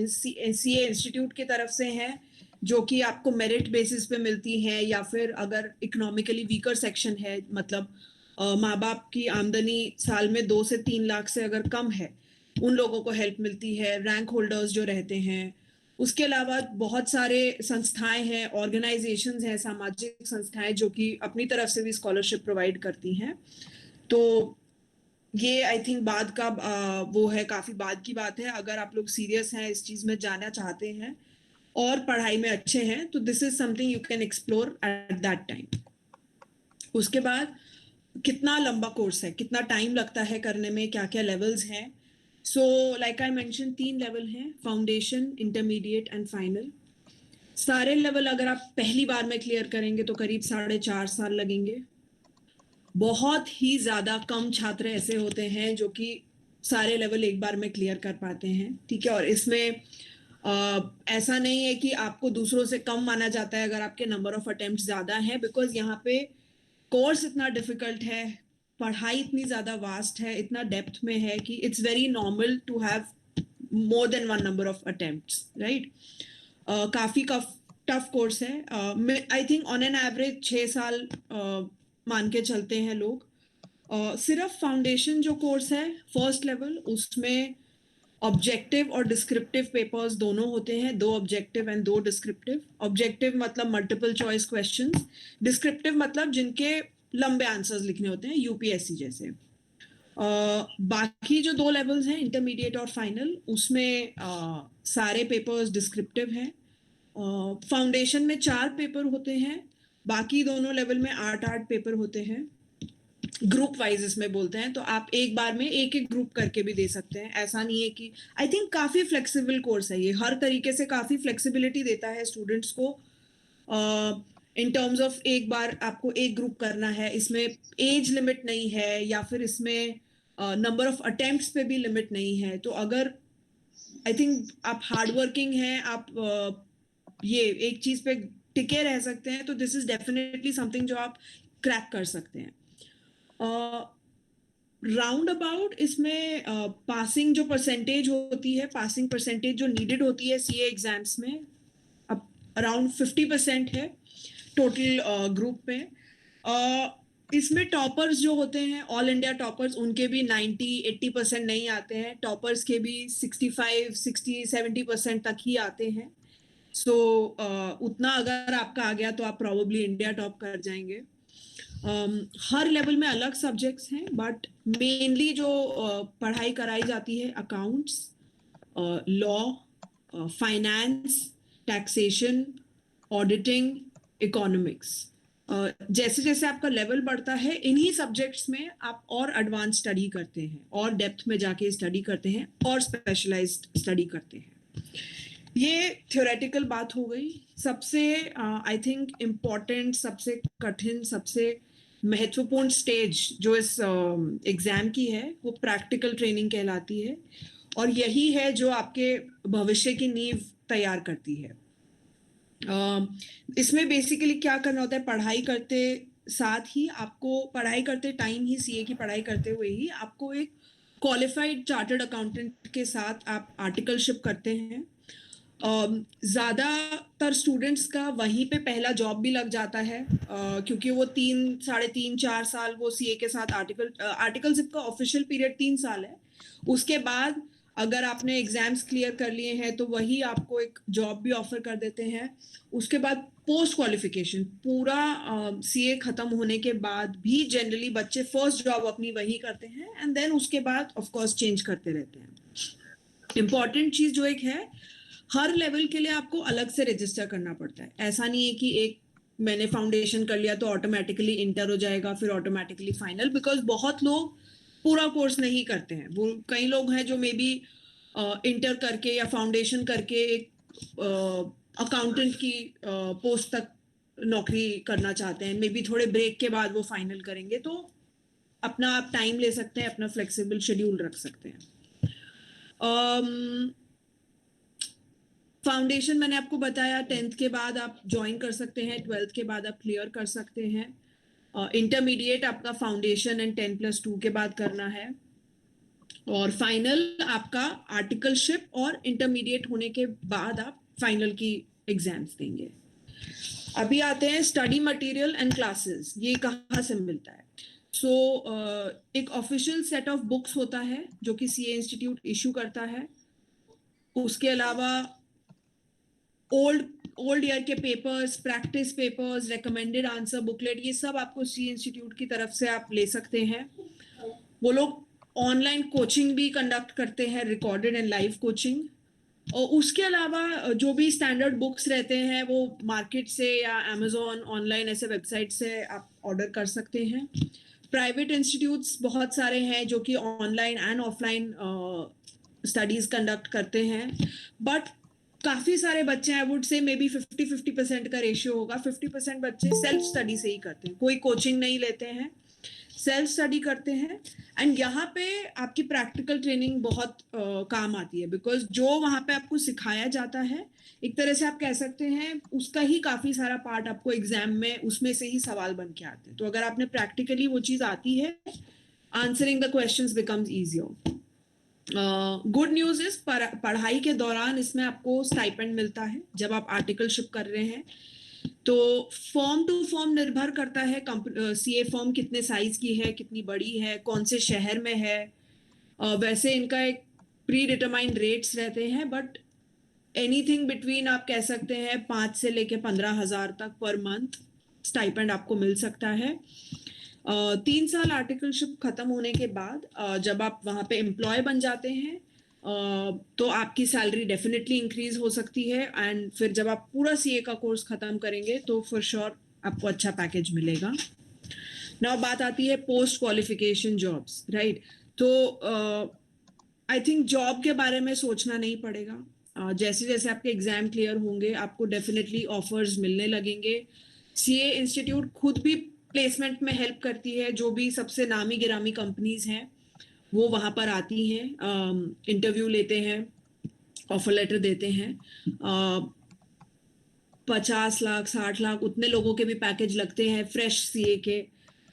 CA इंस्टीट्यूट की तरफ से हैं, जो कि आपको मेरिट बेसिस पे मिलती हैं, या फिर अगर इकोनॉमिकली वीकर सेक्शन है, मतलब माँ बाप की आमदनी साल में 2 से 3 लाख से अगर कम है, उन लोगों को हेल्प मिलती है, रैंक होल्डर्स जो रहते हैं। उसके अलावा बहुत सारे संस्थाएं हैं, ऑर्गेनाइजेशंस हैं, सामाजिक संस्थाएं जो कि अपनी तरफ से भी स्कॉलरशिप प्रोवाइड करती हैं। तो ये आई थिंक बाद का वो है, काफ़ी बाद की बात है। अगर आप लोग सीरियस हैं, इस चीज़ में जाना चाहते हैं और पढ़ाई में अच्छे हैं, तो this is something you can explore at that time. उसके बाद कितना लंबा कोर्स है, कितना टाइम लगता है करने में, क्या क्या लेवल्स हैं। So like I mention 3 level हैं, फाउंडेशन, इंटरमीडिएट एंड फाइनल। सारे लेवल अगर आप पहली बार में क्लियर करेंगे तो करीब 4.5 साल लगेंगे। बहुत ही ज़्यादा कम छात्र ऐसे होते हैं जो कि सारे लेवल एक बार में क्लियर कर पाते हैं, ठीक है। और इसमें ऐसा नहीं है कि आपको दूसरों से कम माना जाता है अगर आपके नंबर ऑफ अटेम्प्ट ज़्यादा हैं, बिकॉज यहाँ पे कोर्स इतना डिफिकल्ट है, पढ़ाई इतनी ज़्यादा वास्ट है, इतना डेप्थ में है कि it's very normal to have more than 1 number of attempts, right. काफ़ी टफ कोर्स है। I think on an average 6 साल मान के चलते हैं लोग। सिर्फ फाउंडेशन जो कोर्स है फर्स्ट लेवल, उसमें ऑब्जेक्टिव और डिस्क्रिप्टिव पेपर्स दोनों होते हैं, 2 ऑब्जेक्टिव एंड 2 डिस्क्रिप्टिव। ऑब्जेक्टिव मतलब मल्टीपल चॉइस क्वेश्चंस, डिस्क्रिप्टिव मतलब जिनके लंबे आंसर्स लिखने होते हैं, UPSC जैसे। बाकी जो 2 लेवल्स हैं, इंटरमीडिएट और फाइनल, उसमें सारे पेपर्स डिस्क्रिप्टिव हैं। फाउंडेशन में 4 पेपर होते हैं, बाकी दोनों लेवल में 8 पेपर होते हैं। ग्रुप वाइज इसमें बोलते हैं, तो आप एक बार में एक ग्रुप करके भी दे सकते हैं। ऐसा नहीं है कि, आई थिंक काफ़ी फ्लेक्सिबल कोर्स है ये, हर तरीके से काफ़ी फ्लेक्सिबिलिटी देता है स्टूडेंट्स को इन टर्म्स ऑफ एक बार आपको एक ग्रुप करना है। इसमें एज लिमिट नहीं है, या फिर इसमें नंबर ऑफ अटेम्प्ट्स पे भी लिमिट नहीं है। तो अगर आई थिंक आप हार्ड वर्किंग हैं, आप ये एक चीज़ पे टिके रह सकते हैं, तो दिस इज डेफिनेटली समथिंग जो आप क्रैक कर सकते हैं। राउंड अबाउट इसमें पासिंग जो परसेंटेज होती है, पासिंग परसेंटेज जो नीडेड होती है सीए एग्जाम्स में, अब अराउंड 50% है टोटल ग्रुप में। इसमें टॉपर्स जो होते हैं, ऑल इंडिया टॉपर्स, उनके भी 90-80% नहीं आते हैं, टॉपर्स के भी 65-60-70% तक ही आते हैं। सो उतना अगर आपका आ गया तो आप प्रॉबेबली इंडिया टॉप कर जाएंगे। हर लेवल में अलग सब्जेक्ट्स हैं, बट मेनली जो पढ़ाई कराई जाती है accounts, law, finance, taxation, auditing, economics. जैसे जैसे आपका लेवल बढ़ता है इन्हीं सब्जेक्ट्स में आप और एडवांस स्टडी करते हैं, और डेप्थ में जाके स्टडी करते हैं, और स्पेशलाइज्ड स्टडी करते हैं। ये थ्योरेटिकल बात हो गई। सबसे आई थिंक इम्पॉर्टेंट, सबसे कठिन, सबसे महत्वपूर्ण स्टेज जो इस एग्जाम की है वो प्रैक्टिकल ट्रेनिंग कहलाती है, और यही है जो आपके भविष्य की नींव तैयार करती है। इसमें बेसिकली क्या करना होता है, पढ़ाई करते साथ ही आपको, पढ़ाई करते टाइम ही, सीए की पढ़ाई करते हुए ही आपको एक क्वालिफाइड चार्टर्ड अकाउंटेंट के साथ आप आर्टिकलशिप करते हैं। ज़्यादातर स्टूडेंट्स का वहीं पे पहला जॉब भी लग जाता है, क्योंकि वो 3-3.5-4 साल वो सीए के साथ आर्टिकलशिप का ऑफिशियल पीरियड 3 साल है। उसके बाद अगर आपने एग्जाम्स क्लियर कर लिए हैं तो वही आपको एक जॉब भी ऑफर कर देते हैं। उसके बाद पोस्ट क्वालिफिकेशन, पूरा सीए खत्म होने के बाद भी जनरली बच्चे फर्स्ट जॉब अपनी वही करते हैं, एंड देन उसके बाद ऑफ कोर्स चेंज करते रहते हैं। इम्पॉर्टेंट चीज जो एक है, हर लेवल के लिए आपको अलग से रजिस्टर करना पड़ता है। ऐसा नहीं है कि एक मैंने फाउंडेशन कर लिया तो ऑटोमेटिकली इंटर हो जाएगा, फिर ऑटोमेटिकली फाइनल, बिकॉज बहुत लोग पूरा कोर्स नहीं करते हैं। वो कई लोग हैं जो मे बी इंटर करके या फाउंडेशन करके एक अकाउंटेंट की पोस्ट तक नौकरी करना चाहते हैं, मे बी थोड़े ब्रेक के बाद वो फाइनल करेंगे। तो अपना आप टाइम ले सकते हैं, अपना फ्लेक्सिबल शेड्यूल रख सकते हैं। फाउंडेशन मैंने आपको बताया, 10th के बाद आप ज्वाइन कर सकते हैं, 12th के बाद आप क्लियर कर सकते हैं। इंटरमीडिएट आपका फाउंडेशन एंड 10+2 के बाद करना है, और फाइनल आपका आर्टिकलशिप और इंटरमीडिएट होने के बाद आप फाइनल की एग्जाम्स देंगे। अभी आते हैं स्टडी मटेरियल एंड क्लासेस, ये कहाँ से मिलता है। सो एक ऑफिशियल सेट ऑफ बुक्स होता है जो कि सीए इंस्टीट्यूट इशू करता है। उसके अलावा ओल्ड ईयर के papers, practice papers, recommended answer booklet, ये सब आपको सी इंस्टीट्यूट की तरफ से आप ले सकते हैं। वो लोग ऑनलाइन कोचिंग भी कंडक्ट करते हैं, रिकॉर्डेड एंड लाइव कोचिंग। और उसके अलावा जो भी स्टैंडर्ड बुक्स रहते हैं वो मार्केट से या अमेजोन ऑनलाइन ऐसे वेबसाइट से आप ऑर्डर कर सकते हैं। प्राइवेट इंस्टीट्यूट्स बहुत सारे हैं जो कि online and offline studies conduct करते हैं, बट काफ़ी सारे बच्चे, I would say may be 50% का रेशियो होगा, 50% बच्चे सेल्फ स्टडी से ही करते हैं, कोई कोचिंग नहीं लेते हैं, सेल्फ स्टडी करते हैं। एंड यहाँ पे आपकी प्रैक्टिकल ट्रेनिंग बहुत काम आती है, बिकॉज जो वहाँ पे आपको सिखाया जाता है एक तरह से आप कह सकते हैं उसका ही काफ़ी सारा पार्ट आपको एग्जाम में उसमें से ही सवाल बन के आते हैं। तो अगर आपने प्रैक्टिकली वो चीज़ आती है, answering the questions becomes easier. Good news is पढ़ाई के दौरान इसमें आपको स्टाइपेंड मिलता है जब आप आर्टिकलशिप कर रहे हैं। तो फॉर्म टू फॉर्म निर्भर करता है, सीए फॉर्म कितने साइज की है, कितनी बड़ी है, कौन से शहर में है। वैसे इनका एक प्री डिटरमाइंड रेट्स रहते हैं, बट एनीथिंग बिटवीन आप कह सकते हैं 5 से लेके 15,000 तक पर मंथ स्टाइपेंड आपको मिल सकता है। 3 साल आर्टिकलशिप खत्म होने के बाद जब आप वहाँ पे एम्प्लॉय बन जाते हैं तो आपकी सैलरी डेफिनेटली इंक्रीज हो सकती है। एंड फिर जब आप पूरा सीए का कोर्स खत्म करेंगे तो फॉर श्योर आपको अच्छा पैकेज मिलेगा। नाउ बात आती है पोस्ट क्वालिफिकेशन जॉब्स, राइट। तो आई थिंक जॉब के बारे में सोचना नहीं पड़ेगा। जैसे जैसे आपके एग्जाम क्लियर होंगे आपको डेफिनेटली ऑफर्स मिलने लगेंगे। सीए इंस्टीट्यूट खुद भी प्लेसमेंट में हेल्प करती है, जो भी सबसे नामी गिरामी कंपनीज हैं वो वहाँ पर आती हैं, इंटरव्यू लेते हैं, ऑफर लेटर देते हैं। 50 लाख 60 लाख उतने लोगों के भी पैकेज लगते हैं फ्रेश सीए के।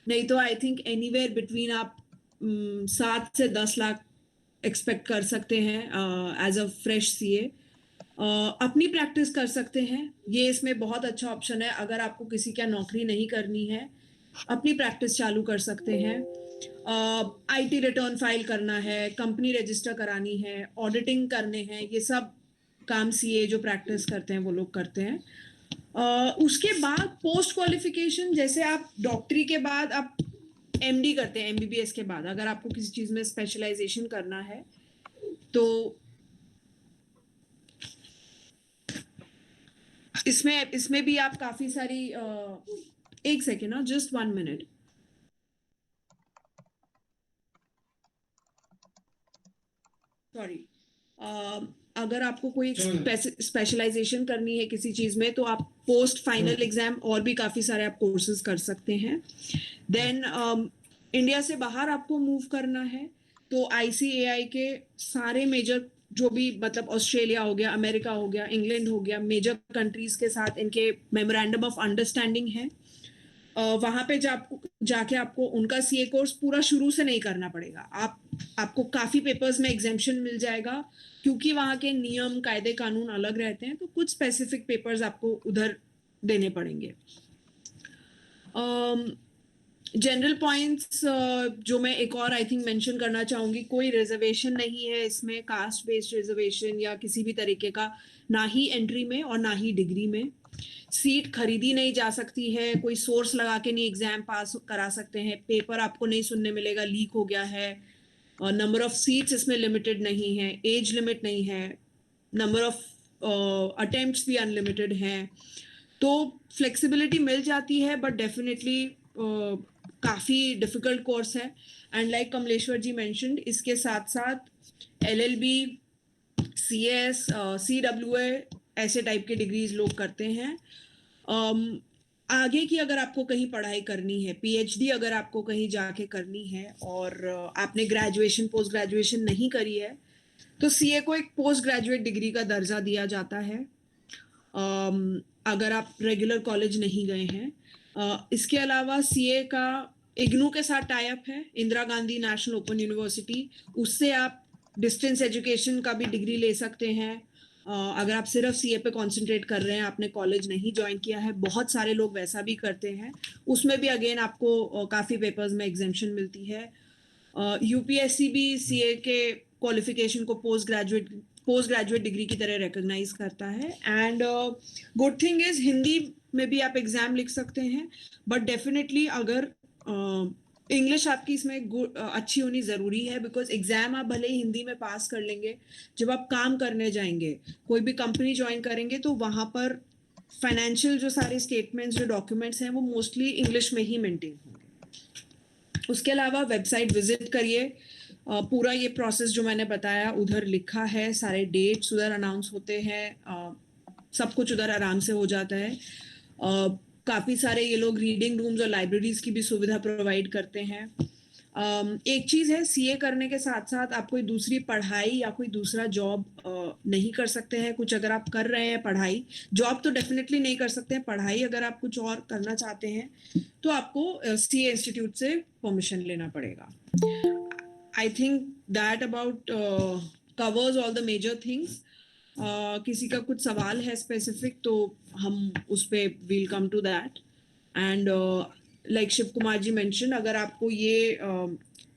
नहीं तो आई थिंक एनीवेयर बिटवीन आप 7 से 10 लाख एक्सपेक्ट कर सकते हैं एज अ फ्रेश सीए। अपनी प्रैक्टिस कर सकते हैं, ये इसमें बहुत अच्छा ऑप्शन है। अगर आपको किसी का नौकरी नहीं करनी है, अपनी प्रैक्टिस चालू कर सकते हैं। आईटी रिटर्न फाइल करना है, कंपनी रजिस्टर करानी है, ऑडिटिंग करने हैं, ये सब काम सीए जो प्रैक्टिस करते हैं वो लोग करते हैं। उसके बाद पोस्ट क्वालिफिकेशन, जैसे आप डॉक्टरी के बाद आप एमडी करते हैं, एमबीबीएस के बाद अगर आपको किसी चीज में स्पेशलाइजेशन करना है तो इसमें भी आप काफी सारी एक सेकेंड ना, जस्ट 1 मिनट। सॉरी, अगर आपको कोई स्पेशलाइजेशन करनी है किसी चीज में तो आप पोस्ट फाइनल एग्जाम और भी काफी सारे आप कोर्सेज कर सकते हैं। देन इंडिया से बाहर आपको मूव करना है तो ICAI के सारे मेजर जो भी, मतलब ऑस्ट्रेलिया हो गया, अमेरिका हो गया, इंग्लैंड हो गया, मेजर कंट्रीज के साथ इनके मेमोरेंडम ऑफ अंडरस्टैंडिंग है। वहां पे जाके आपको उनका सीए कोर्स पूरा शुरू से नहीं करना पड़ेगा। आपको काफी पेपर्स में एग्जेम्पशन मिल जाएगा, क्योंकि वहां के नियम कायदे कानून अलग रहते हैं, तो कुछ स्पेसिफिक पेपर्स आपको उधर देने पड़ेंगे। जनरल पॉइंट्स जो मैं एक और आई थिंक मेंशन करना चाहूंगी, कोई रिजर्वेशन नहीं है इसमें, कास्ट बेस्ड रिजर्वेशन या किसी भी तरीके का, ना ही एंट्री में और ना ही डिग्री में। सीट खरीदी नहीं जा सकती है, कोई सोर्स लगा के नहीं एग्जाम पास करा सकते हैं, पेपर आपको नहीं सुनने मिलेगा लीक हो गया है, नंबर ऑफ सीट्स इसमें लिमिटेड नहीं है, एज लिमिट नहीं है, नंबर ऑफ अटेम्प्ट्स भी अनलिमिटेड हैं, तो फ्लेक्सिबिलिटी मिल जाती है, बट डेफिनेटली काफ़ी डिफिकल्ट कोर्स है। And like Kamleshwar ji mentioned, इसके साथ साथ LLB, CS, CWA ऐसे टाइप के डिग्रीज लोग करते हैं। आगे की अगर आपको कहीं पढ़ाई करनी है, PhD अगर आपको कहीं जाके करनी है और आपने ग्रेजुएशन पोस्ट ग्रेजुएशन नहीं करी है, तो CA को एक पोस्ट ग्रेजुएट डिग्री का दर्जा दिया जाता है अगर आप रेगुलर कॉलेज नहीं गए हैं। इसके अलावा CA का IGNOU के साथ टाई अप है, Indira Gandhi national open university, उससे आप डिस्टेंस एजुकेशन का भी डिग्री ले सकते हैं। अगर आप सिर्फ CA पे कॉन्सेंट्रेट कर रहे हैं, आपने कॉलेज नहीं ज्वाइन किया है, बहुत सारे लोग वैसा भी करते हैं, उसमें भी अगेन आपको काफ़ी पेपर्स में एग्जेम्पशन मिलती है। UPSC भी CA के क्वालिफिकेशन को पोस्ट ग्रेजुएट डिग्री की तरह रिकॉग्नाइज करता है। And good thing is Hindi में भी आप एग्जाम लिख सकते हैं, बट डेफिनेटली अगर इंग्लिश आपकी इसमें अच्छी होनी ज़रूरी है, बिकॉज एग्जाम आप भले ही हिंदी में पास कर लेंगे, जब आप काम करने जाएंगे, कोई भी कंपनी ज्वाइन करेंगे, तो वहाँ पर फाइनेंशियल जो सारे स्टेटमेंट्स, जो डॉक्यूमेंट्स हैं, वो मोस्टली इंग्लिश में ही मेंटेन होंगे। उसके अलावा वेबसाइट विजिट करिए, पूरा ये प्रोसेस जो मैंने बताया उधर लिखा है, सारे डेट्स उधर अनाउंस होते हैं, सब कुछ उधर आराम से हो जाता है। काफ़ी सारे ये लोग रीडिंग रूम्स और लाइब्रेरीज की भी सुविधा प्रोवाइड करते हैं। एक चीज़ है, CA करने के साथ साथ आप कोई दूसरी पढ़ाई या कोई दूसरा जॉब नहीं कर सकते हैं। कुछ अगर आप कर रहे हैं पढ़ाई, जॉब तो डेफिनेटली नहीं कर सकते हैं, पढ़ाई अगर आप कुछ और करना चाहते हैं तो आपको CA इंस्टीट्यूट से परमिशन लेना पड़ेगा। I think that about covers all the major things. किसी का कुछ सवाल है स्पेसिफिक तो हम उस पे will come to that. And like Shiv Kumar ji mention, अगर आपको ये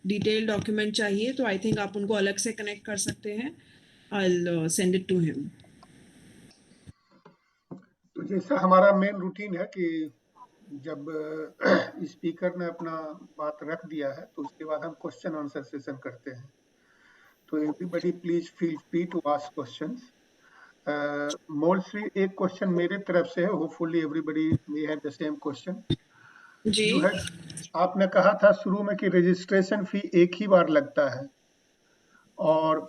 डिटेल डॉक्यूमेंट चाहिए तो आई थिंक आप उनको अलग से कनेक्ट कर सकते हैं। I will send it to him. तो जैसा हमारा मेन रूटीन है कि जब स्पीकर ने अपना बात रख दिया है तो उसके बाद हम क्वेश्चन आंसर सेशन करते हैं। तो everybody please feel free to ask questions. Mostly एक क्वेश्चन मेरे तरफ से है, hopefully everybody we have the same question जी। आपने कहा था शुरू में कि रजिस्ट्रेशन फी एक ही बार लगता है और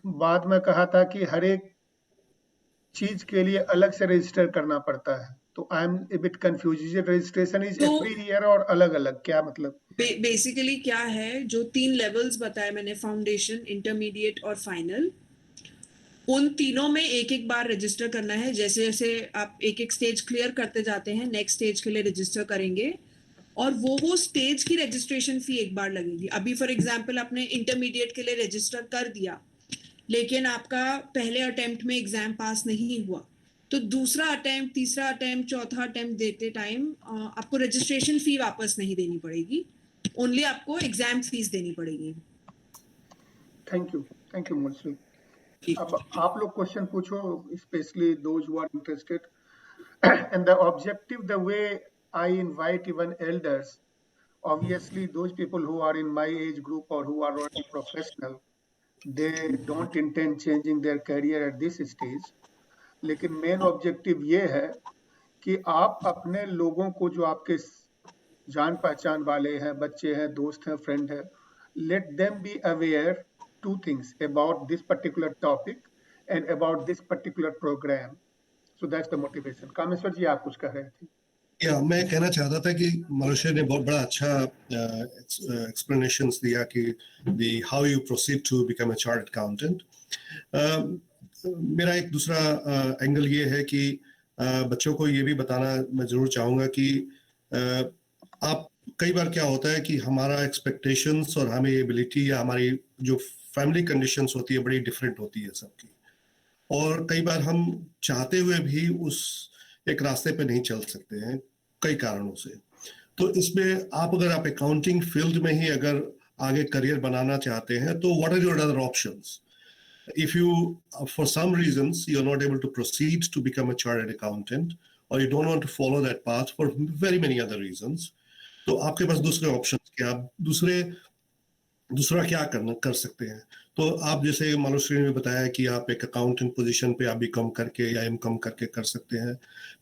बाद में कहा था कि हर एक चीज के लिए अलग से रजिस्टर करना पड़ता है, तो I am a bit confuse. Registration is every year और अलग अलग, क्या मतलब? बेसिकली क्या है, जो 3 लेवल्स बताए मैंने, फाउंडेशन, इंटरमीडिएट और फाइनल, उन तीनों में एक एक बार रजिस्टर करना है। जैसे जैसे आप एक एक स्टेज क्लियर करते जाते हैं, नेक्स्ट स्टेज के लिए रजिस्टर करेंगे और वो स्टेज की रजिस्ट्रेशन फी एक बार लगेगी। अभी फॉर एग्जांपल आपने इंटरमीडिएट के लिए रजिस्टर कर दिया, लेकिन आपका पहले अटेम्प्ट में एग्जाम पास नहीं हुआ, तो दूसरा अटेम्प्ट, तीसरा अटेम्प्ट, चौथा अटेम्प्ट देते टाइम आपको रजिस्ट्रेशन फी वापस नहीं देनी पड़ेगी, ओनली आपको एग्जाम फीस देनी पड़ेगी। Thank you Molshree. अब आप लोग क्वेश्चन पूछो, specially those who are interested, and the objective, the way I invite even elders, obviously those people who are in my age group or who are already professional, they don't intend changing their career at this stage, लेकिन main objective ये है कि आप अपने लोगों को, जो आपके जान पहचान वाले हैं, बच्चे हैं, दोस्त हैं, फ्रेंड हैं, let them be aware two things about this particular topic and about this particular program. So that's the motivation. Kameshwar जी, आप कुछ कह रहे थे? या मैं कहना चाहता था कि मनुष्य ने बहुत बड़ा अच्छा एक्सप्लेनेशंस दिया कि how you proceed to become a chartered accountant. मेरा एक दूसरा एंगल ये है कि बच्चों को ये भी बताना मैं जरूर चाहूँगा कि आप, कई बार क्या होता है कि हमारा एक्सपेक्टेशंस और हमें एबिलिटी या हमारी जो फैमिली कंडीशंस होती है बड़ी डिफरेंट होती है सबकी, और कई बार हम चाहते हुए भी उस एक रास्ते पे नहीं चल सकते हैं कई कारणों से। तो इसमें अगर आप अकाउंटिंग फील्ड में ही अगर आगे करियर बनाना चाहते हैं, तो what are your other options? If you, for some reasons, you're not able to proceed to become a chartered accountant, or you don't want to follow that path for very many other reasons, तो आपके पास दूसरे options क्या, आप दूसरा क्या कर सकते हैं? तो आप, जैसे मालूश्री ने बताया कि आप एक अकाउंटेंट पोजीशन पे आप बीकॉम करके या एमकॉम करके कर सकते हैं,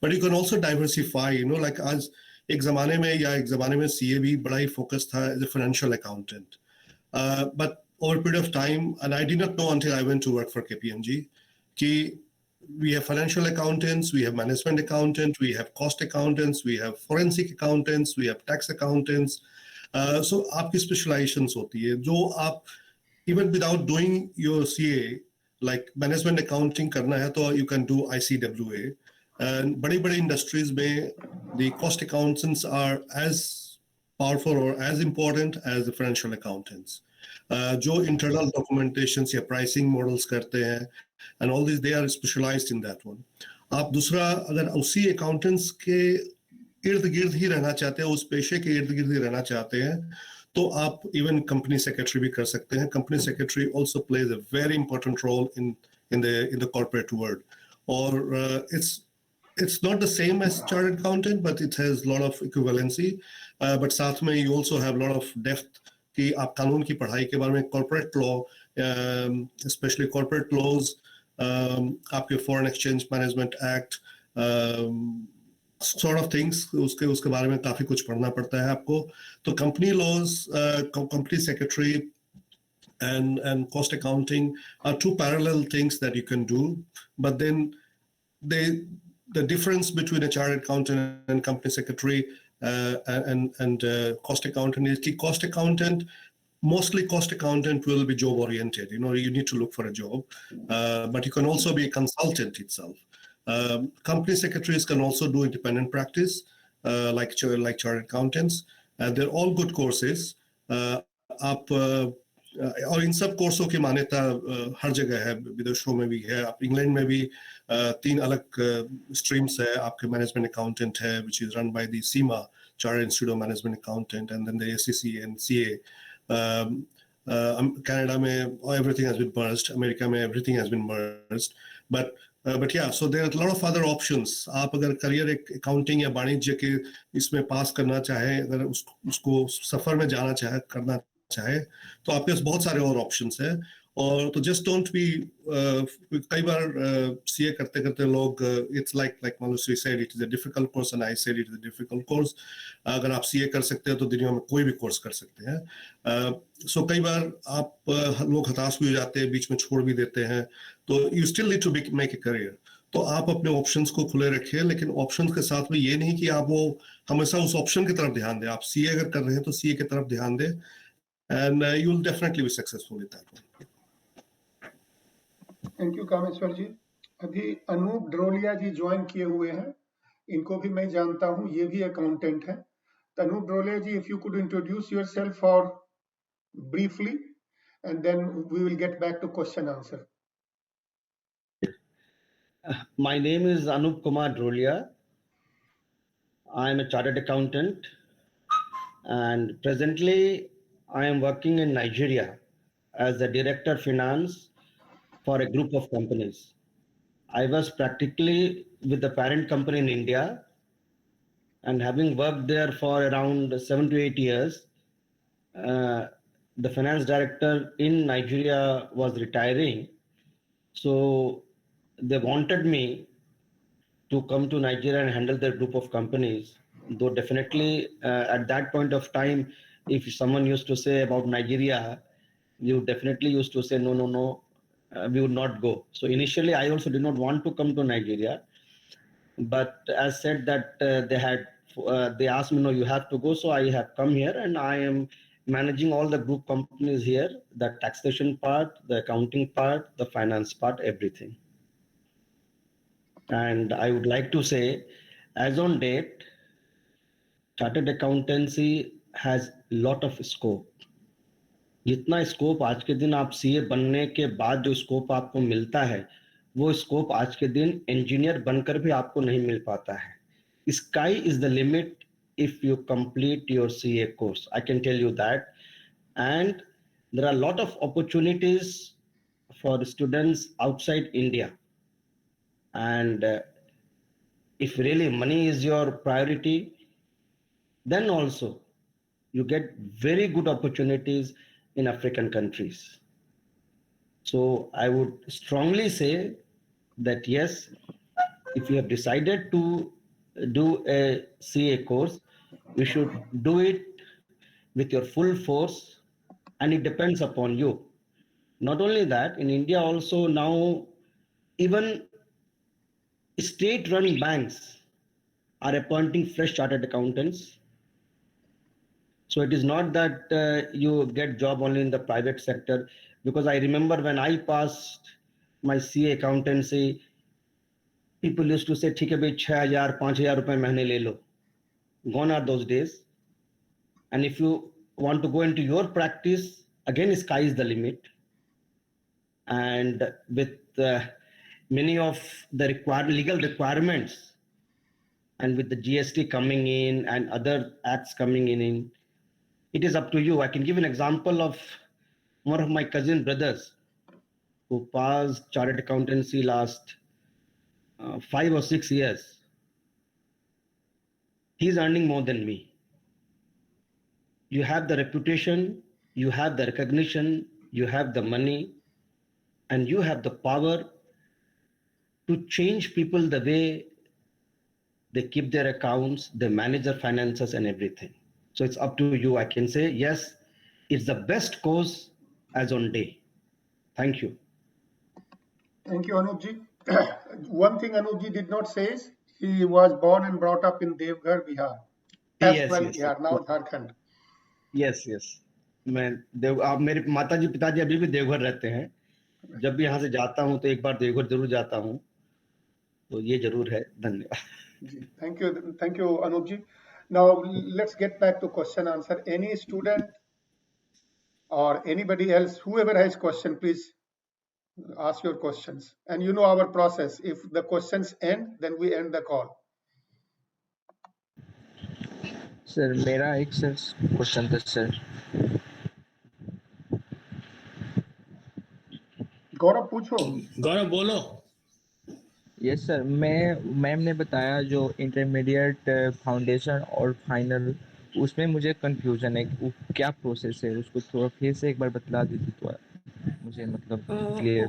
but you can also diversify, like आज एक जमाने में सीए भी बड़ा ही फोकस था as a financial accountant, but over a period of time, and I did not know until I went to work for KPMG, we have financial accountants, we have management accountants, we have cost accountants, we have forensic accountants, we have tax accountants. So आपकी specializations होती है जो आप even without doing your CA, like management accounting करना है तो you can do ICWA. And बड़ी industries में the cost accountants are as powerful or as important as the financial accountants. जो इंटरनल डॉक्यूमेंटेशंस या प्राइसिंग मॉडल्स करते हैं, and all this, they are specialised in that one. आप दूसरा, अगर उसी अकाउंटेंट्स के इर्द गिर्द ही रहना चाहते हैं, उस पेशे के इर्द गिर्द ही रहना चाहते हैं, तो आप इवन कंपनी सेक्रेटरी भी कर सकते हैं। Company secretary also plays a very important role in the corporate world, और it's not the same as chartered accountant, but it has a lot of equivalency, but साथ में you also have a lot of depth कि आप कानून की पढ़ाई के बारे में, corporate law, specially corporate laws, आपके foreign exchange management act, sort of things, उसके बारे में काफी कुछ पढ़ना पड़ता है आपको। तो company laws, company secretary and cost accounting are two parallel things that you can do, but then the difference between a chartered accountant and company secretary and cost accountant is that mostly cost accountant will be job oriented. You need to look for a job, but you can also be a consultant itself. Company secretaries can also do independent practice, like chartered accountants, and they're all good courses. और इन सब कोर्सों की मान्यता हर जगह है, विदेशों में भी है। आप इंग्लैंड में भी 3 अलग स्ट्रीम्स है। आपके मैनेजमेंट अकाउंटेंट है, which is run by the CIMA, Chartered Institute of Management Accountant, and then the SEC and CA. Canada में everything has been merged, America में everything has been merged, but yeah, so there are a lot of other options. आप अगर career एक accounting या वाणिज्य के इसमें पास करना चाहे, अगर उसको सफर में जाना चाहे, करना चाहे, तो आपके पास बहुत सारे और ऑप्शंस हैं। और तो जस्ट डोंट बी, कई बार सीए करते करते लोग, it's like Malushri said, it is a difficult course and I said it is a difficult course. अगर आप सीए कर सकते हैं तो दुनिया में कोई भी कोर्स कर सकते हैं। सो कई बार आप लोग हताश भी हो जाते हैं, बीच में छोड़ भी देते हैं, तो you still need to make a career. तो आप अपने ऑप्शंस को खुले रखिए, लेकिन ऑप्शंस के साथ में ये नहीं कि आप वो हमेशा उस ऑप्शन की तरफ ध्यान दें। आप सीए अगर कर रहे हैं तो सीए की तरफ ध्यान दें, and you will definitely be successful with that one. Thank you Kameshwar ji. अभी अनूप ड्रोलिया जी ज्वाइन किए हुए हैं, इनको भी मैं जानता हूं, ये भी अकाउंटेंट हैं। Anup Drolia ji, if you could introduce yourself for briefly, and then we will get back to question answer. My name is Anup Kumar Drolia. I am a chartered accountant, and presently I am working in Nigeria as the director of finance for a group of companies. I was practically with the parent company in India, and having worked there for around 7 to 8 years, the finance director in Nigeria was retiring. So they wanted me to come to Nigeria and handle their group of companies. Though definitely at that point of time, if someone used to say about Nigeria, you definitely used to say, no, we would not go. So initially, I also did not want to come to Nigeria. But as said that they asked me, no, you have to go. So I have come here and I am managing all the group companies here, the taxation part, the accounting part, the finance part, everything. And I would like to say, as on date, chartered accountancy has lot of scope. जितना scope आज के दिन आप CA बनने के बाद जो scope आपको मिलता है, वो स्कोप आज के दिन इंजीनियर बनकर भी आपको नहीं मिल पाता है. Sky is the limit if you complete your CA course. I can tell you that. And there are a lot of opportunities for students outside India. And if really money is your priority, then also you get very good opportunities in African countries. So I would strongly say that yes, if you have decided to do a CA course, you should do it with your full force, and it depends upon you. Not only that, in India also now, even state-run banks are appointing fresh chartered accountants. So it is not that you get job only in the private sector, because I remember when I passed my CA accountancy, people used to say, "ठीक है भाई, 6,000, 5,000 रुपए महीने ले लो." Gone are those days. And if you want to go into your practice, again, sky is the limit. And with many of the legal requirements, and with the GST coming in and other acts coming in, it is up to you. I can give an example of one of my cousin brothers who passed chartered accountancy last 5 or 6 years. He's earning more than me. You have the reputation, you have the recognition, you have the money, and you have the power to change people the way they keep their accounts, they manage their finances and everything. So it's up to you. I can say, yes, it's the best course as on day. Thank you. Thank you, Anupji. One thing Anupji did not say is he was born and brought up in Devghar, Bihar. Yes, Bihar, now Jharkhand. Yes. मेरे माताजी पिताजी अभी भी देवघर रहते हैं. जब भी यहाँ से जाता हूँ तो एक बार देवघर जरूर जाता हूँ. तो ये जरूर है. धन्यवाद. Thank you, Anupji. Now let's get back to question answer. Any student or anybody else, whoever has question, please ask your questions. And you know our process. If the questions end, then we end the call. Sir मेरा एक sir question था sir. गौरव पूछो. गौरव बोलो. Yes sir, ma'am ने बताया जो intermediate, foundation और final, उसमें मुझे कंफ्यूजन है. वो क्या प्रोसेस है, उसको थोड़ा फिर से एक बार बतला दीजिए तो मुझे मतलब क्लियर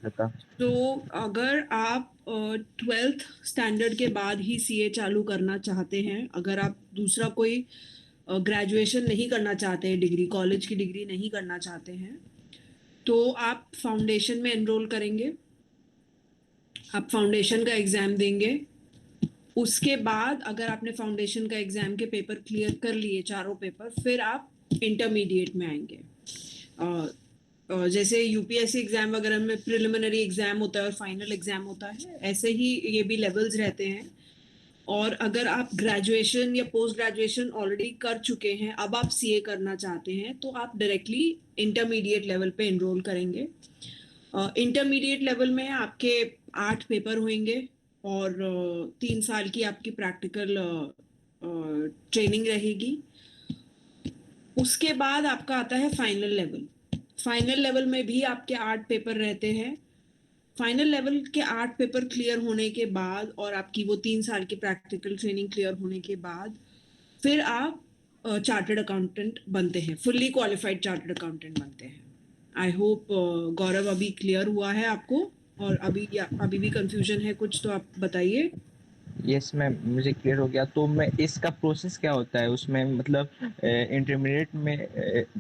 पता. तो अगर आप 12th स्टैंडर्ड के बाद ही सीए चालू करना चाहते हैं, अगर आप दूसरा कोई ग्रेजुएशन नहीं करना चाहते हैं, डिग्री, कॉलेज की डिग्री नहीं करना चाहते हैं, तो आप फाउंडेशन में एनरोल करेंगे. आप फाउंडेशन का एग्ज़ाम देंगे. उसके बाद अगर आपने फाउंडेशन का एग्ज़ाम के पेपर क्लियर कर लिए, चारों पेपर, फिर आप इंटरमीडिएट में आएंगे. जैसे यूपीएससी एग्ज़ाम वगैरह में प्रिलिमिनरी एग्ज़ाम होता है और फाइनल एग्ज़ाम होता है, ऐसे ही ये भी लेवल्स रहते हैं. और अगर आप ग्रेजुएशन या पोस्ट ग्रेजुएशन ऑलरेडी कर चुके हैं, अब आप सीए करना चाहते हैं, तो आप डायरेक्टली इंटरमीडिएट लेवल पे एनरोल करेंगे। इंटरमीडिएट लेवल में आपके 8 पेपर होंगे और 3 साल की आपकी प्रैक्टिकल ट्रेनिंग रहेगी। उसके बाद आपका आता है फाइनल लेवल। फाइनल लेवल में भी आपके 8 पेपर रहते हैं। फाइनल लेवल के 8 पेपर क्लियर होने के बाद और आपकी वो 3 साल की प्रैक्टिकल ट्रेनिंग क्लियर होने के बाद फिर आप चार्टर्ड अकाउंटेंट बनते हैं, फुल्ली क्वालिफाइड चार्टर्ड अकाउंटेंट बनते हैं। आई होप गौरव अभी क्लियर हुआ है आपको, और अभी भी कंफ्यूजन है कुछ तो आप बताइए। यस मैम, मुझे क्लियर हो गया। तो मैं इसका प्रोसेस क्या होता है उसमें, मतलब इंटरमीडिएट में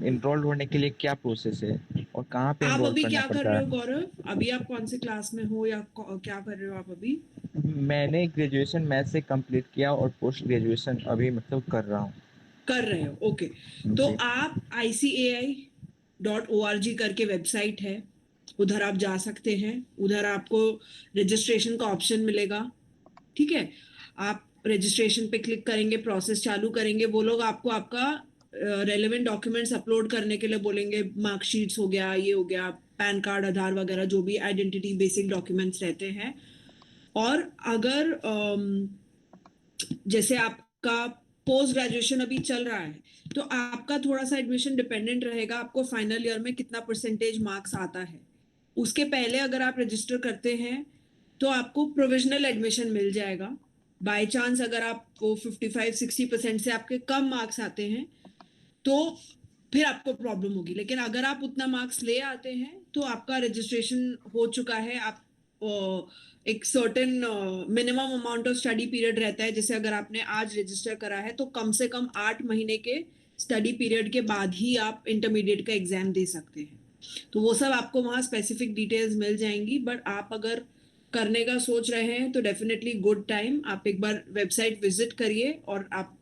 इनरोल होने के लिए क्या प्रोसेस है और कहाँ पे आप इनरोल अभी करना क्या कर पड़ता रहे है? हो गौरव? अभी आप कौन से क्लास में हो या क्या कर रहे हो आप अभी? मैंने ग्रेजुएशन मैथ से कंप्लीट किया और पोस्ट ग्रेजुएशन अभी मतलब कर रहा हूँ। कर रहे हो, ओके। तो आप ICAI.org करके वेबसाइट है, उधर आप जा सकते हैं। उधर आपको रजिस्ट्रेशन का ऑप्शन मिलेगा, ठीक है। आप रजिस्ट्रेशन पे क्लिक करेंगे, प्रोसेस चालू करेंगे। वो लोग आपको आपका रेलेवेंट डॉक्यूमेंट्स अपलोड करने के लिए बोलेंगे। मार्कशीट्स हो गया, ये हो गया, पैन कार्ड, आधार वगैरह जो भी आइडेंटिटी बेसिक डॉक्यूमेंट्स रहते हैं। और अगर जैसे आपका पोस्ट ग्रेजुएशन अभी चल रहा है, तो आपका थोड़ा सा एडमिशन डिपेंडेंट रहेगा आपको फाइनल ईयर में कितना परसेंटेज मार्क्स आता है। उसके पहले अगर आप रजिस्टर करते हैं तो आपको प्रोविजनल एडमिशन मिल जाएगा। बाय चांस अगर आपको 55-60% से आपके कम मार्क्स आते हैं तो फिर आपको प्रॉब्लम होगी, लेकिन अगर आप उतना मार्क्स ले आते हैं तो आपका रजिस्ट्रेशन हो चुका है। आप एक certain minimum amount of study period रहता है। जैसे अगर आपने आज रजिस्टर करा है तो कम से कम 8 महीने के स्टडी पीरियड के बाद ही आप इंटरमीडिएट का एग्जाम दे सकते हैं। तो वो सब आपको वहाँ स्पेसिफिक डिटेल्स मिल जाएंगी। बट आप अगर करने का सोच रहे हैं तो डेफिनेटली गुड टाइम, आप एक बार वेबसाइट विजिट करिए और आप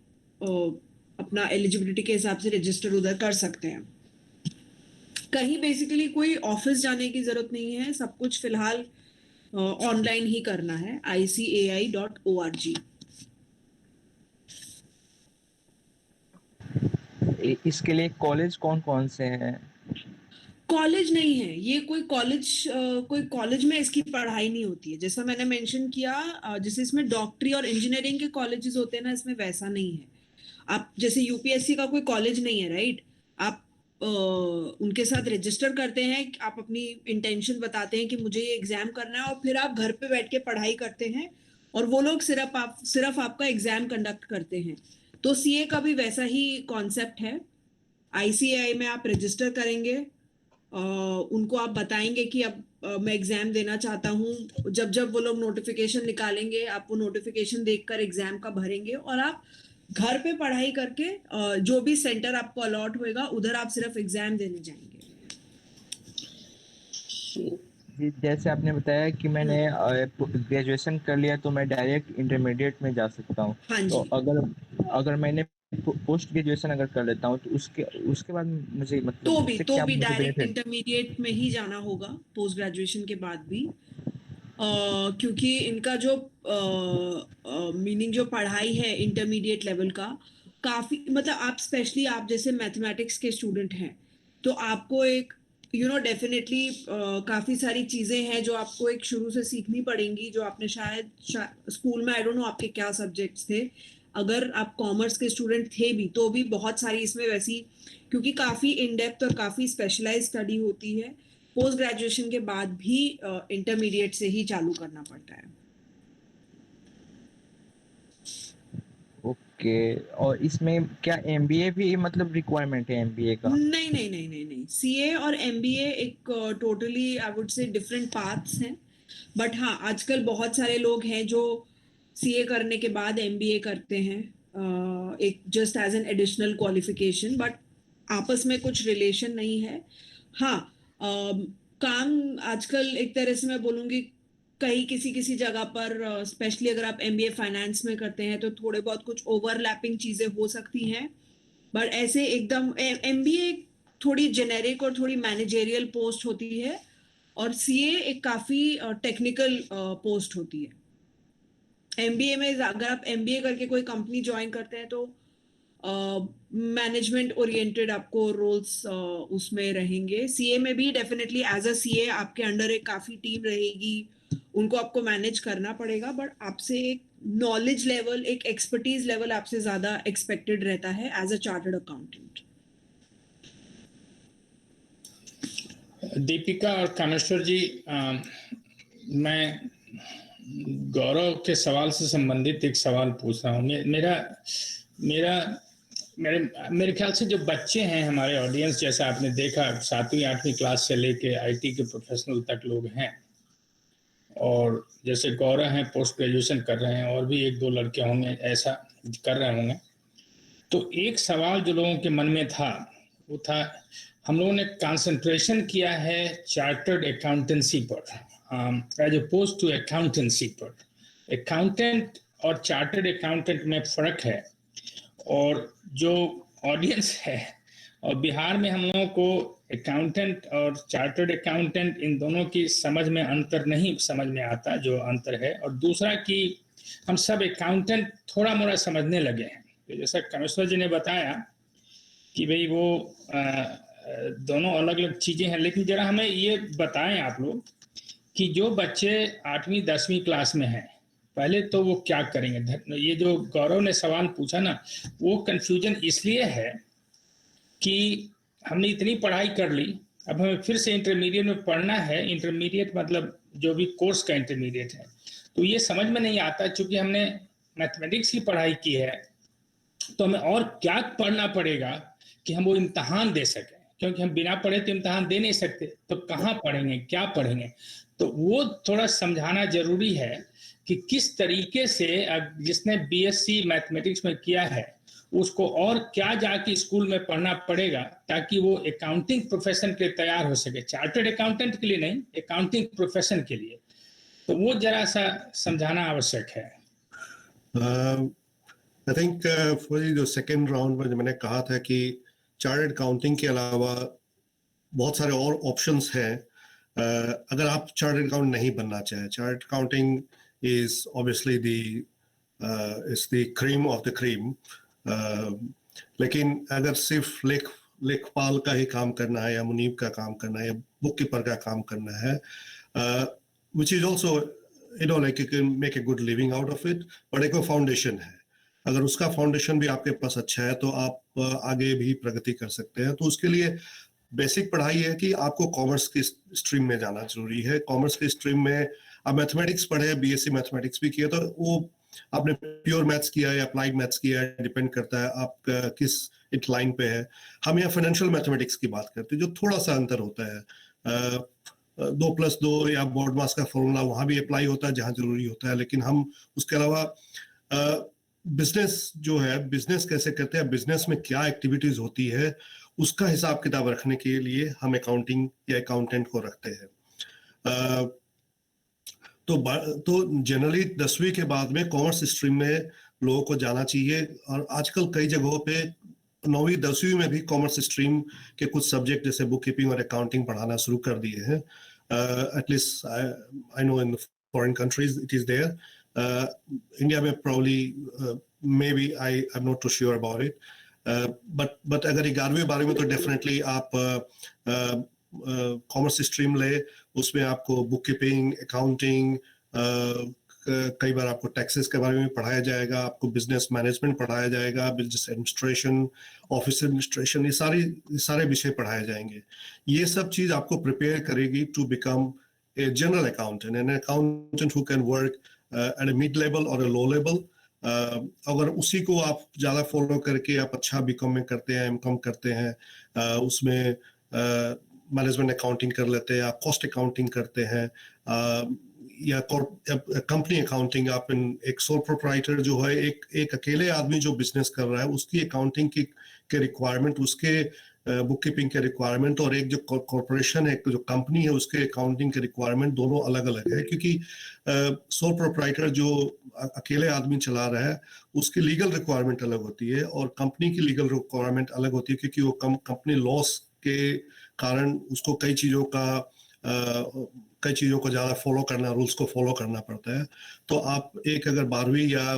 अपना एलिजिबिलिटी के हिसाब से रजिस्टर उधर कर सकते हैं। कहीं बेसिकली कोई ऑफिस जाने की जरूरत नहीं है, सब कुछ फिलहाल ऑनलाइन ही करना है। ICAI.org। इसके लिए कॉलेज कौन कौन से हैं? कॉलेज नहीं है ये, कोई कॉलेज में इसकी पढ़ाई नहीं होती है। जैसा मैंने मेंशन किया, जैसे इसमें डॉक्टरी और इंजीनियरिंग के कॉलेजेस होते हैं ना, इसमें वैसा नहीं है। आप जैसे यूपीएससी का कोई कॉलेज नहीं है, राइट? आप उनके साथ रजिस्टर करते हैं, आप अपनी इंटेंशन बताते हैं कि मुझे ये एग्जाम करना है, और फिर आप घर पे बैठ के पढ़ाई करते हैं और वो लोग सिर्फ आपका एग्जाम कंडक्ट करते हैं। तो सीए का भी वैसा ही कॉन्सेप्ट है। ICAI में आप रजिस्टर करेंगे, उनको आप बताएंगे कि अब मैं एग्जाम देना चाहता हूँ। जब वो लोग नोटिफिकेशन निकालेंगे, आप वो नोटिफिकेशन देखकर एग्जाम का भरेंगे और आप घर पे पढ़ाई करके जो भी सेंटर आपको अलॉट होएगा उधर आप सिर्फ एग्जाम देने जाएंगे। जैसे आपने बताया कि मैंने ग्रेजुएशन कर लिया तो मैं डायरेक्ट इंटरमीडिएट में जा सकता हूँ। हाँ तो अगर मैंने पोस्ट ग्रेजुएशन अगर कर लेता हूँ तो उसके बाद मुझे मतलब तो भी डायरेक्ट इंटरमीडिएट में ही जाना होगा पोस्ट ग्रेजुएशन के बाद भी। क्योंकि इनका जो मीनिंग जो पढ़ाई है इंटरमीडिएट लेवल का, काफी मतलब आप स्पेशली आप जैसे मैथमेटिक्स के स्टूडेंट हैं तो आपको एक डेफिनेटली काफी सारी चीजें हैं जो आपको एक शुरू से सीखनी पड़ेंगी, जो आपने शायद स्कूल में, आई डोंट नो आपके क्या सब्जेक्ट्स थे। अगर आप कॉमर्स के स्टूडेंट थे भी तो भी बहुत सारी इसमें वैसी, क्योंकि काफी इन डेप्थ और काफी स्पेशलाइज स्टडी होती है। पोस्ट ग्रेजुएशन के बाद भी इंटरमीडिएट से ही चालू करना पड़ता है। ओके, और इसमें क्या एमबीए भी मतलब रिक्वायरमेंट है एमबीए का? नहीं। सीए और एमबीए एक totally I would say different paths हैं। बट हाँ, आजकल बहुत सारे लोग हैं जो सीए करने के बाद एमबीए करते हैं, एक just as an additional qualification, but आपस में कुछ रिलेशन नहीं है। हाँ, काम आजकल एक तरह से मैं बोलूँगी कहीं किसी जगह पर, स्पेशली अगर आप एमबीए फाइनेंस में करते हैं तो थोड़े बहुत कुछ ओवरलैपिंग चीज़ें हो सकती हैं। बट ऐसे एकदम एमबीए थोड़ी जेनेरिक और थोड़ी मैनेजेरियल पोस्ट होती है और सीए एक काफ़ी टेक्निकल पोस्ट होती है। MBA में अगर आप MBA करके कोई कंपनी ज्वाइन करते हैं तो मैनेजमेंट ओरिएंटेड आपको रोल्स उसमें रहेंगे। CA में भी डेफिनेटली एज अ CA आपके अंडर एक काफी टीम रहेगी, उनको आपको मैनेज करना पड़ेगा, बट आपसे एक नॉलेज लेवल, एक एक्सपर्टीज लेवल आपसे ज्यादा एक्सपेक्टेड रहता है as a chartered accountant. Deepika और कामेश्वर जी, मैं गौरव के सवाल से संबंधित एक सवाल पूछ रहा हूँ। मेरे ख्याल से जो बच्चे हैं हमारे ऑडियंस, जैसा आपने देखा 7वीं 8वीं क्लास से लेके IT के प्रोफेशनल तक लोग हैं, और जैसे गौरव हैं पोस्ट ग्रेजुएशन कर रहे हैं, और भी 1-2 लड़के होंगे ऐसा कर रहे होंगे। तो एक सवाल जो लोगों के मन में था वो था, हम लोगों ने कंसंट्रेशन किया है चार्टर्ड अकाउंटेंसी पर एज अपोज टू अकाउंटेंसी पर। अकाउंटेंट और चार्टर्ड अकाउंटेंट में फ़र्क है, और जो ऑडियंस है, और बिहार में हम लोगों को अकाउंटेंट और चार्टर्ड अकाउंटेंट इन दोनों की समझ में अंतर नहीं समझ में आता जो अंतर है। और दूसरा कि हम सब अकाउंटेंट थोड़ा मोड़ा समझने लगे हैं। तो जैसा कामेश्वर जी ने बताया कि भाई वो दोनों अलग अलग चीज़ें हैं, लेकिन जरा हमें ये बताएं आप लोग कि जो बच्चे 8वीं 10वीं क्लास में हैं, पहले तो वो क्या करेंगे। ये जो गौरव ने सवाल पूछा ना, वो कंफ्यूजन इसलिए है कि हमने इतनी पढ़ाई कर ली, अब हमें फिर से इंटरमीडिएट में पढ़ना है। इंटरमीडिएट मतलब जो भी कोर्स का इंटरमीडिएट है, तो ये समझ में नहीं आता। चूंकि हमने मैथमेटिक्स की पढ़ाई की है, तो हमें और क्या पढ़ना पड़ेगा कि हम वो इम्तहान दे सकें, क्योंकि हम बिना पढ़े तो इम्तहान दे नहीं सकते। तो कहाँ पढ़ेंगे, क्या पढ़ेंगे, तो वो थोड़ा समझाना जरूरी है कि किस तरीके से जिसने BSc मैथमेटिक्स में किया है उसको और क्या जाके स्कूल में पढ़ना पड़ेगा ताकि वो अकाउंटिंग प्रोफेशन के तैयार हो सके। चार्टर्ड अकाउंटेंट के लिए नहीं, अकाउंटिंग प्रोफेशन के लिए। तो वो जरा सा समझाना आवश्यक है। आई थिंक जो सेकेंड राउंड में मैंने कहा था कि चार्टर्ड अकाउंटिंग के अलावा बहुत सारे और ऑप्शंस हैं। अगर आप चार्टर्ड अकाउंटेंट नहीं बनना चाहें, chartered accounting is obviously the cream of the cream, लेकिन अगर सिर्फ लेखपाल का ही काम करना है, या मुनीब का काम करना है, या बुक कीपर का काम करना है, which is also like you can make a good living out of it, but एक फाउंडेशन है। अगर उसका फाउंडेशन भी आपके पास अच्छा है तो आप आगे भी प्रगति कर सकते हैं। तो उसके लिए बेसिक पढ़ाई है कि आपको कॉमर्स की स्ट्रीम में जाना जरूरी है। कॉमर्स की स्ट्रीम में आप मैथमेटिक्स पढ़े, BSc मैथमेटिक्स भी किया, तो वो आपने प्योर मैथ्स किया या अप्लाइड मैथ्स किया, डिपेंड करता है आप किस एक लाइन पे है। हम यहाँ फाइनेंशियल मैथमेटिक्स की बात करते हैं, जो थोड़ा सा अंतर होता है। 2+2 या बोर्ड मास का फॉर्मूला वहाँ भी अप्लाई होता है जहाँ जरूरी होता है, लेकिन हम उसके अलावा बिजनेस जो है, बिजनेस कैसे करते हैं, बिजनेस में क्या एक्टिविटीज होती है, उसका हिसाब किताब रखने के लिए हम अकाउंटिंग या अकाउंटेंट को रखते हैं। तो जनरली 10वीं के बाद में कॉमर्स स्ट्रीम में लोगों को जाना चाहिए, और आजकल कई जगहों पे 9वीं 10वीं में भी कॉमर्स स्ट्रीम के कुछ सब्जेक्ट जैसे बुक कीपिंग और अकाउंटिंग पढ़ाना शुरू कर दिए हैं। At least I know in foreign countries it is there. India में probably maybe I'm not too sure about it, but अगर 11वीं 12वीं में तो डेफिनेटली आप कॉमर्स स्ट्रीम ले, उसमें आपको बुक कीपिंग, अकाउंटिंग, कई बार आपको टैक्सेस के बारे में पढ़ाया जाएगा, आपको बिजनेस मैनेजमेंट पढ़ाया जाएगा, बिजनेस एडमिनिस्ट्रेशन, ऑफिस एडमिनिस्ट्रेशन, ये सारे विषय पढ़ाए जाएंगे। ये सब चीज आपको प्रिपेयर करेगी to become a general accountant, an accountant who can work at a mid level और ए लो लेवल। अगर उसी को आप ज़्यादा फॉलो करके आप अच्छा बीकॉम में करते हैं, एमकॉम करते हैं, उसमें मैनेजमेंट अकाउंटिंग कर लेते हैं, आप कॉस्ट अकाउंटिंग करते हैं, या कंपनी अकाउंटिंग, आप एक सोल प्रोप्राइटर जो है, एक अकेले आदमी जो बिजनेस कर रहा है, उसकी अकाउंटिंग के रिक्वायरमेंट, उसके बुक कीपिंग के रिक्वायरमेंट, और एक जो कॉर्पोरेशन है, जो कंपनी है, उसके अकाउंटिंग के रिक्वायरमेंट दोनों अलग अलग है। क्योंकि सोल प्रोप्राइटर जो अकेले आदमी चला रहा है, उसकी लीगल रिक्वायरमेंट अलग होती है, और कंपनी की लीगल रिक्वायरमेंट अलग होती है, क्योंकि वो कंपनी लॉस के कारण उसको कई चीज़ों का कई चीज़ों को ज़्यादा फॉलो करना, रूल्स को फॉलो करना पड़ता है। तो आप एक अगर 12वीं या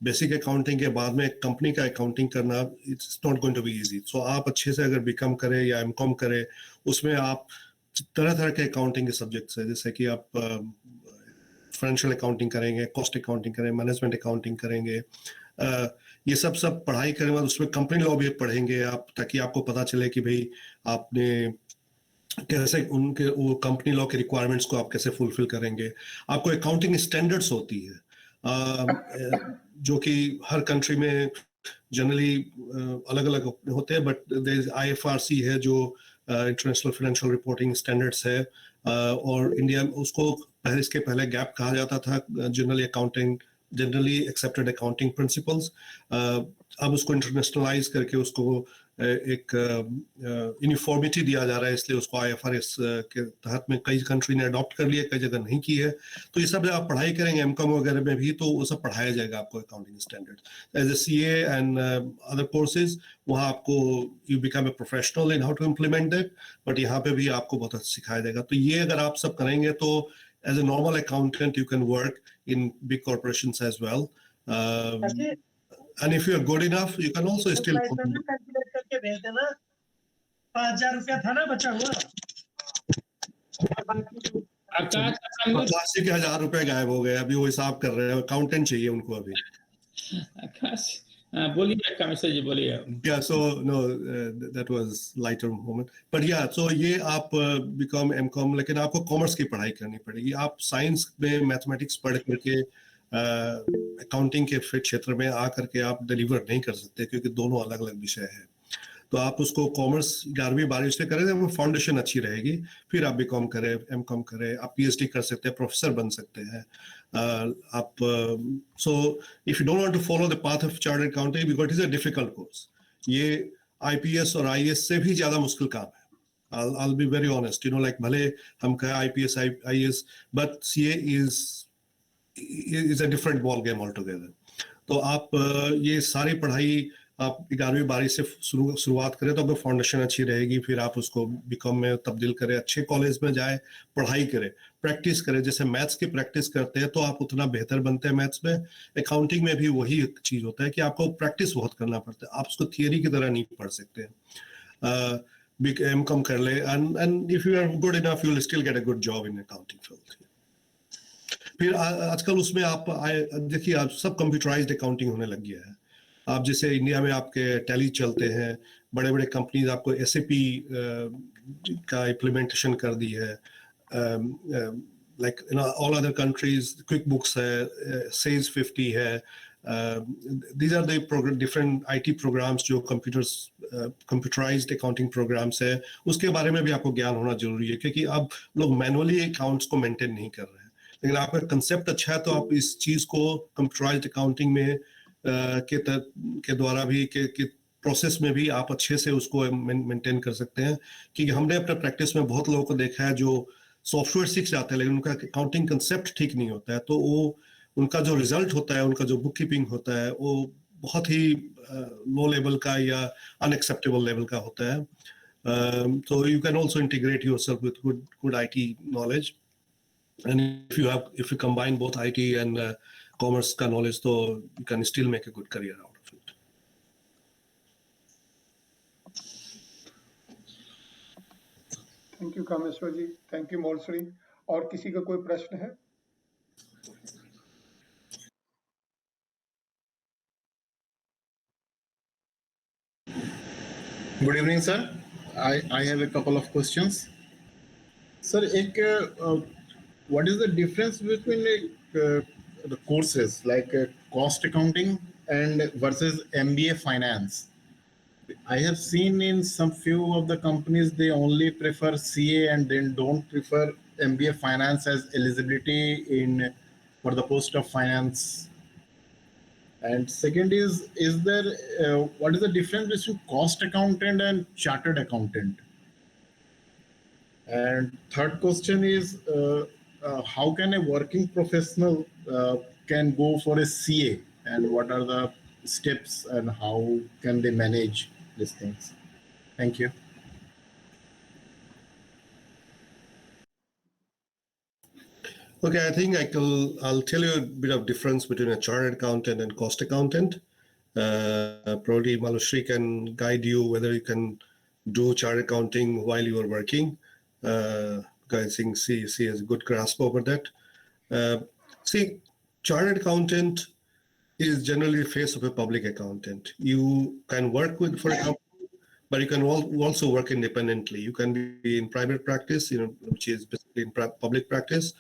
बेसिक अकाउंटिंग के बाद में एक कंपनी का अकाउंटिंग करना, it's not going to be easy. So आप अच्छे से अगर बीकॉम करें या एमकॉम करें, उसमें आप तरह तरह के अकाउंटिंग के सब्जेक्ट्स है, जैसे कि आप फाइनेंशियल अकाउंटिंग करेंगे, कॉस्ट अकाउंटिंग करेंगे, मैनेजमेंट अकाउंटिंग करेंगे, ये सब पढ़ाई करने के बाद उसमें कंपनी लॉ भी पढ़ेंगे आप, ताकि आपको पता चले कि भाई आपने कैसे उनके वो कंपनी लॉ के रिक्वायरमेंट्स को आप कैसे फुलफिल करेंगे। आपको अकाउंटिंग स्टैंडर्ड्स होती है जो कि हर कंट्री में जनरली अलग अलग होते हैं, बट IFRC है जो इंटरनेशनल फाइनेंशियल रिपोर्टिंग स्टैंडर्ड्स है, और इंडिया उसको इसके पहले गैप कहा जाता था, जनरली एक्सेप्टेड अकाउंटिंग प्रिंसिपल्स। अब उसको इंटरनेशनलाइज करके उसको एक यूनिफॉर्मिटी दिया जा रहा है, इसलिए उसको IFRS के तहत में कई कंट्री ने अडॉप्ट कर लिया, कई जगह नहीं की है। तो ये सब जब आप पढ़ाई करेंगे एमकॉम वगैरह में भी, तो वो सब पढ़ाया जाएगा आपको accounting standard as a CA and other courses. वहाँ आपको you become a professional in how to implement that, but यहाँ पे भी आपको बहुत अच्छा सिखाया जाएगा। तो ये अगर आप सब करेंगे तो as a normal accountant you can work in big corporations as well, and if you are good enough you can also still करके भेज देना। 5,000 रुपया था ना बचा हुआ। 85 के 1,000 रुपए गायब हो गए, अभी वो हिसाब कर रहे हैं, अकाउंटेंट चाहिए उनको अभी। बोलिए कामेश्वर जी, बोलिए। Yeah, so no, that was lighter moment, but yeah, so ये आप बीकॉम एमकॉम, लेकिन आपको कॉमर्स की पढ़ाई करनी पड़ेगी। आप साइंस में मैथमेटिक्स पढ़ करके अकाउंटिंग के क्षेत्र में आ करके आप डिलीवर नहीं कर सकते, क्योंकि दोनों अलग अलग विषय है। तो आप उसको कॉमर्स 11वीं 12वीं से करें, वो फाउंडेशन अच्छी रहेगी, फिर आप बीकॉम करें, एमकॉम करें, आप PhD कर सकते हैं, प्रोफेसर बन सकते हैं आप। So if you don't want to follow the path of chartered accounting because it is a difficult course, ये IPS और IAS से भी ज्यादा मुश्किल काम है। I'll be very honest, you know, like भले हम कहें IPS IAS, but CA is a different ball game altogether। तो आप ये सारी पढ़ाई आप 11वीं 12वीं से शुरुआत करें तो आपको फाउंडेशन अच्छी रहेगी, फिर आप उसको बीकॉम में तब्दील करें, अच्छे कॉलेज में जाए, पढ़ाई करें, प्रैक्टिस करें। जैसे मैथ्स की प्रैक्टिस करते हैं तो आप उतना बेहतर बनते हैं मैथ्स में। अकाउंटिंग में भी वही चीज होता है कि आपको प्रैक्टिस बहुत करना पड़ता है, आप उसको थियरी की तरह नहीं पढ़ सकते। एमकॉम कर ले and if you are good enough you will still get a good job in accounting field. फिर आजकल उसमें आप देखिए, आप सब कंप्यूटराइज्ड अकाउंटिंग होने लग गया है। आप जैसे इंडिया में आपके टैली चलते हैं, बड़े बड़े कंपनीज आपको SAP का इम्प्लीमेंटेशन कर दी है, like in all other countries QuickBooks है, Sage 50 है। These are the different IT programs जो कंप्यूटराइज्ड अकाउंटिंग प्रोग्राम्स है, उसके बारे में भी आपको ज्ञान होना जरूरी है, क्योंकि अब लोग मैनुअली अकाउंट्स को मेंटेन नहीं कर रहे हैं। लेकिन आपका कंसेप्ट अच्छा है तो आप इस चीज को कंप्यूटराइज्ड अकाउंटिंग में के द्वारा भी के प्रोसेस में भी आप अच्छे से उसको मेंटेन कर सकते हैं। क्योंकि हमने अपने प्रैक्टिस में बहुत लोगों को देखा है जो सॉफ्टवेयर सीख जाते हैं लेकिन उनका अकाउंटिंग कंसेप्ट ठीक नहीं होता है, तो वो उनका जो रिजल्ट होता है, उनका जो बुक कीपिंग होता है, वो बहुत ही लो लेवल का या अनएक्सेप्टेबल लेवल का होता है। So you can also integrate yourself with good IT knowledge, and if you combine both IT and commerce का knowledge, तो you can still make a good career out of it. Thank you Kameshwar ji, thank you Molshree. और किसी का कोई प्रश्न है? Good evening, sir. I have a couple of questions. Sir, what is the difference between the courses like cost accounting and versus MBA finance? I have seen in some few of the companies they only prefer CA and then don't prefer MBA finance as eligibility for the post of finance. And second is there what is the difference between cost accountant and chartered accountant? And third question is how can a working professional can go for a CA, and what are the steps and how can they manage these things? Thank you. Okay, I think I'll tell you a bit of difference between a chartered accountant and cost accountant. Probably Malushri can guide you whether you can do chartered accounting while you are working. Because I think she has a good grasp over that. See, chartered accountant is generally the face of a public accountant. You can work for a company, but you can also work independently. You can be in private practice, which is basically in public practice.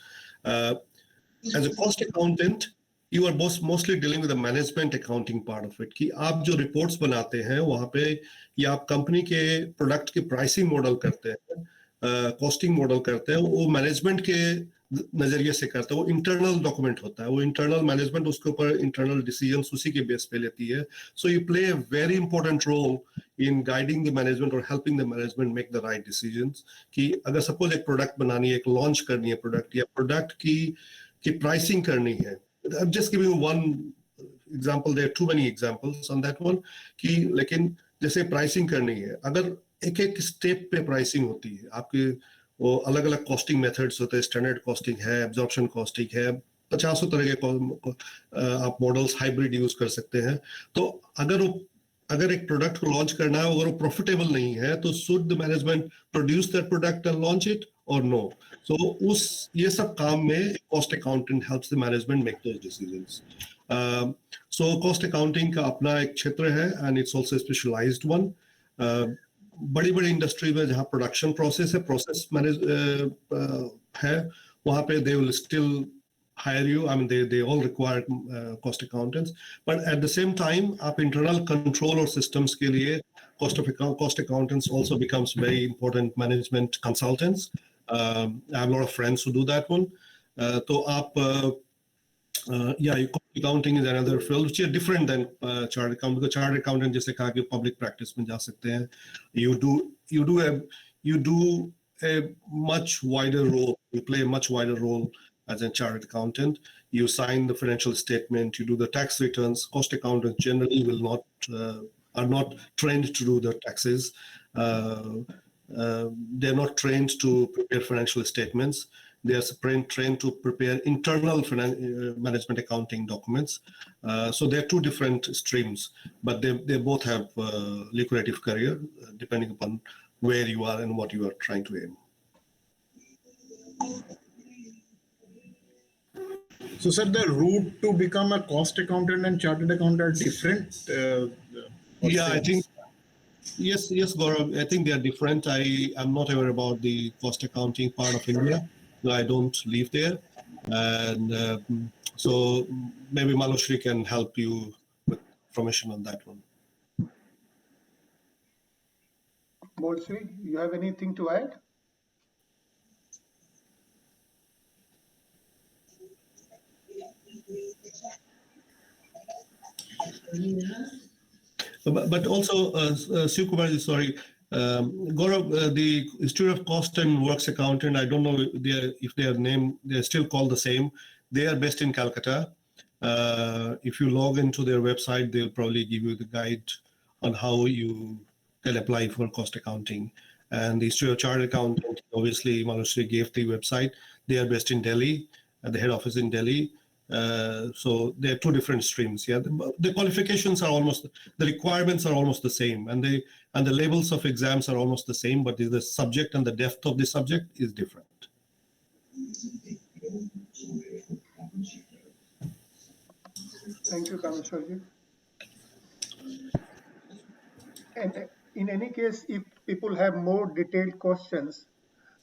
As a cost accountant, you are mostly dealing with the management accounting part of it. कि आप जो reports बनाते हैं वहाँ पे या आप company के product के pricing model करते हैं, costing model करते हैं, वो management के नजरिए से करता है, वो internal document होता है, वो internal management उसके ऊपर internal decisions उसी के base पे लेती है. So you play a very important role in guiding the management or helping the management make the right decisions. कि अगर suppose एक product बनानी है, एक launch करनी है product या product की pricing करनी है. I'm just giving you one example. There are too many examples on that one. कि लेकिन जैसे pricing करनी है, अगर एक step पे pricing होती है, आपके वो अलग-अलग costing methods होते हैं, standard costing है, absorption costing है, 50 तरह के आप models hybrid use कर सकते हैं. तो अगर एक product को launch करना है, अगर वो profitable नहीं है, तो should the management produce that product and launch it or no? So ये सब काम में cost accountant helps the management make those decisions. So cost accounting का अपना एक क्षेत्र है and it's also a specialized one. बड़ी इंडस्ट्री में जहाँ प्रोडक्शन प्रोसेस है, प्रोसेस मैनेज है, वहाँ पे they will still hire you. I mean, they all require cost accountants, but at the same time, आप internal control और systems के लिए cost accountants also becomes very important management consultants. I have a lot of friends who do that one. तो आप cost accounting is another field which is different than chartered accountant. Because chartered accountant जैसे कहा कि public practice में जा सकते हैं. You do a much wider role. You play a much wider role as a chartered accountant. You sign the financial statement. You do the tax returns. Cost accountants generally are not trained to do the taxes. They're not trained to prepare financial statements. They are trained to prepare internal management accounting documents. So they're two different streams, but they both have lucrative career depending upon where you are and what you are trying to aim. So, sir, the route to become a cost accountant and chartered accountant are different? I think, yes, Gaurav, I think they are different. I'm not aware about the cost accounting part of India. I don't live there. And so maybe Malushri can help you with information on that one. Malushri, you have anything to add? But also, Sivakumar, sorry, Gaurav, the Institute of Cost and Works Accountant, I don't know if they're still called the same. They are based in Calcutta. If you log into their website, they'll probably give you the guide on how you can apply for cost accounting. And the Institute of Chartered Accountant, obviously, Malushri gave the website. They are based in Delhi, at the head office in Delhi. So there are two different streams. Yeah, the qualifications are almost, the requirements are almost the same, and the levels of exams are almost the same, but the subject and the depth of the subject is different. Thank you, Kameshwarji. And in any case, if people have more detailed questions,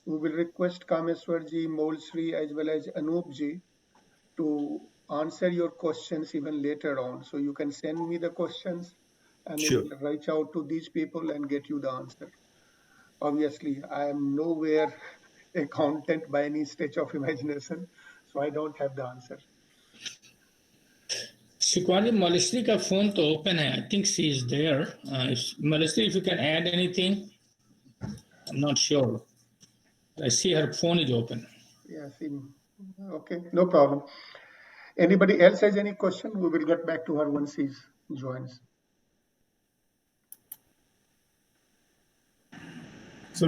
we will request Kameshwarji, Malushri, as well as Anoopji to answer your questions even later on. So you can send me the questions and Sure. we'll reach out to these people and get you the answer. Obviously, I am nowhere accountant by any stretch of imagination, so I don't have the answer. Shikwani, Malushri ka phone to open hai. I think she is there. Malushri, if you can add anything, I'm not sure. I see her phone is open. Yes, okay, no problem. Anybody else has any question? We will get back to her once she joins. So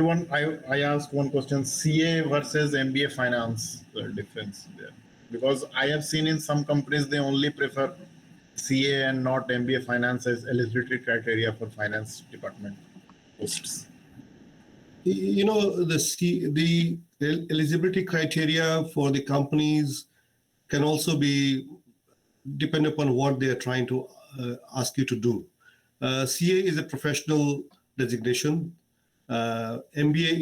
I asked one question: CA versus MBA finance, the difference there, because I have seen in some companies they only prefer CA and not MBA finance as eligibility criteria for finance department posts. You know, the eligibility criteria for the companies can also be depend upon what they are trying to ask you to do. CA is a professional designation. MBA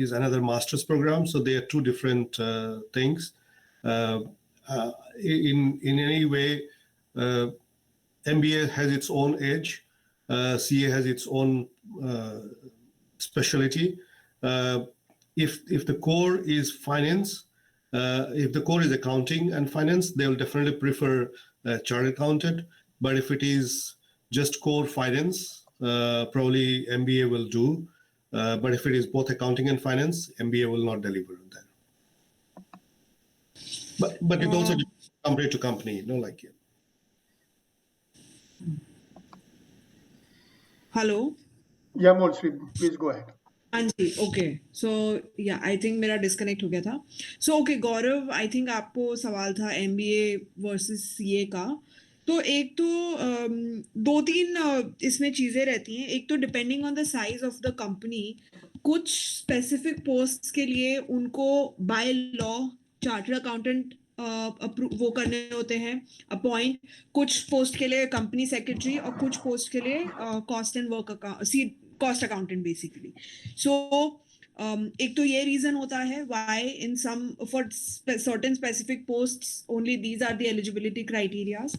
is another master's program, so they are two different things. In any way, MBA has its own edge. CA has its own specialty. If the core is finance, if the core is accounting and finance, they will definitely prefer chartered accountant. But if it is just core finance, probably MBA will do. But if it is both accounting and finance, MBA will not deliver on that. But it also depends company to company, you know, like. Hello. Yeah, Molshri, please go ahead. हाँ जी, okay, सो या I think मेरा disconnect हो गया था. So okay Gaurav, I think आपको सवाल था MBA versus CA का. तो एक तो दो तीन इसमें चीज़ें रहती हैं. एक तो depending on the size of the company, कुछ स्पेसिफिक पोस्ट्स के लिए उनको बाय लॉ चार्टर्ड अकाउंटेंट वो करने होते हैं अपॉइंट. कुछ पोस्ट के लिए कंपनी सेक्रेटरी और कुछ पोस्ट के लिए cost and work cost accountant basically. So एक तो ये रीजन होता है why in some for certain specific posts only these are the eligibility criterias.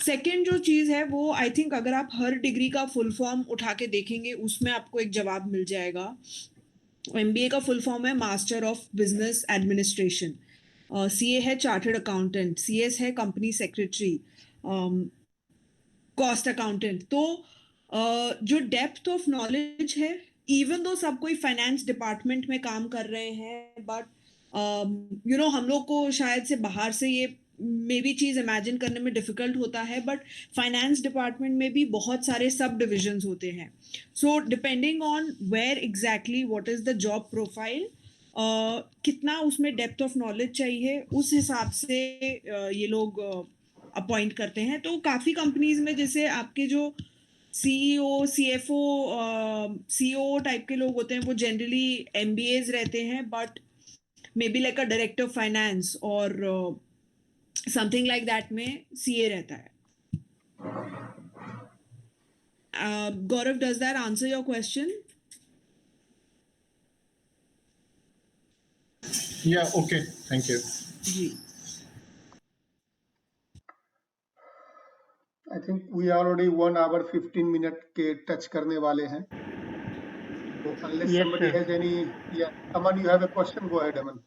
Second जो चीज़ है वो आई थिंक अगर आप हर डिग्री का फुल फॉर्म उठा के देखेंगे उसमें आपको एक जवाब मिल जाएगा. MBA का फुल फॉर्म है master of business administration. CA है चार्टर्ड अकाउंटेंट. CS है कंपनी सेक्रेटरी, कॉस्ट अकाउंटेंट. तो जो डेप्थ ऑफ नॉलेज है, इवन दो सब कोई फाइनेंस डिपार्टमेंट में काम कर रहे हैं, बट यू नो हम लोग को शायद से बाहर से ये मे बी चीज़ इमेजिन करने में डिफिकल्ट होता है, बट फाइनेंस डिपार्टमेंट में भी बहुत सारे सब डिविजन्स होते हैं. So depending on where exactly what is the job profile, कितना उसमें डेप्थ ऑफ नॉलेज चाहिए, उस हिसाब से ये लोग अपॉइंट करते हैं. तो काफ़ी कंपनीज में जैसे आपके जो CEO, CFO, CEO टाइप के लोग होते हैं वो जनरली MBAs रहते हैं, but may be like a director of finance और समथिंग लाइक दैट में CA रहता है. Gaurav, does that answer your question? Yeah, okay, thank you. जी. I think we are already 1 hour 15 minute के टच करने वाले हैं. So unless Yes, somebody sir. has any, yeah, Aman, you have a question? Go ahead, Aman.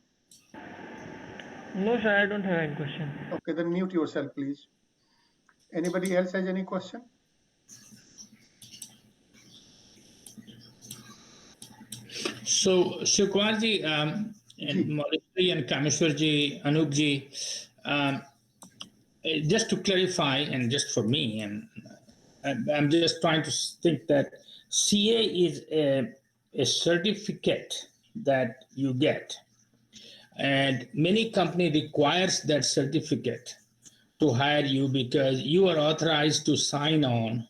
No, sir, I don't have any question. Okay, then mute yourself, please. Anybody else has any question? So, Shiv-Kumar ji, and Moleshri and Kameshwar ji, Anup ji, just to clarify, and just for me, and I'm just trying to think that CA is a certificate that you get, and many company requires that certificate to hire you because you are authorized to sign on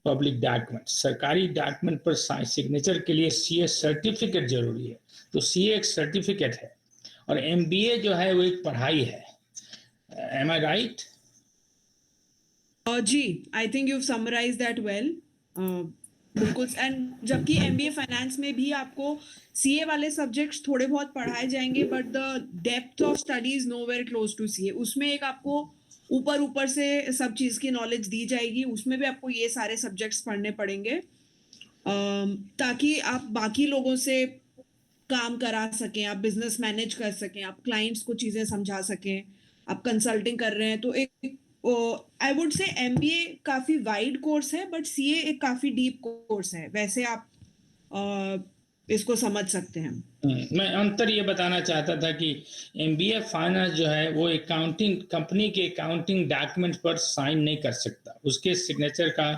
public document. सरकारी document पर signature के लिए CA certificate जरूरी है. तो CA एक certificate है और MBA जो है वो एक पढ़ाई है. Am I right? जी, I think you summarise that well. बिल्कुल. एंड जबकि MBA फाइनेंस में भी आपको CA वाले सब्जेक्ट्स थोड़े बहुत पढ़ाए जाएंगे, but the depth of studies nowhere close to CA. उसमें एक आपको ऊपर से सब चीज़ की नॉलेज दी जाएगी. उसमें भी आपको ये सारे सब्जेक्ट्स पढ़ने पड़ेंगे ताकि आप बाकी लोगों से काम करा सकें, आप बिजनेस मैनेज कर सकें, आप क्लाइंट्स को चीज़ें समझा सकें, आप कंसल्टिंग कर रहे हैं. तो एक आई वुड से MBA काफ़ी वाइड कोर्स है, बट CA एक काफ़ी डीप कोर्स है. वैसे आप इसको समझ सकते हैं. मैं अंतर ये बताना चाहता था कि MBA फाइनेंस जो है वो अकाउंटिंग कंपनी के अकाउंटिंग डॉक्यूमेंट पर साइन नहीं कर सकता. उसके सिग्नेचर का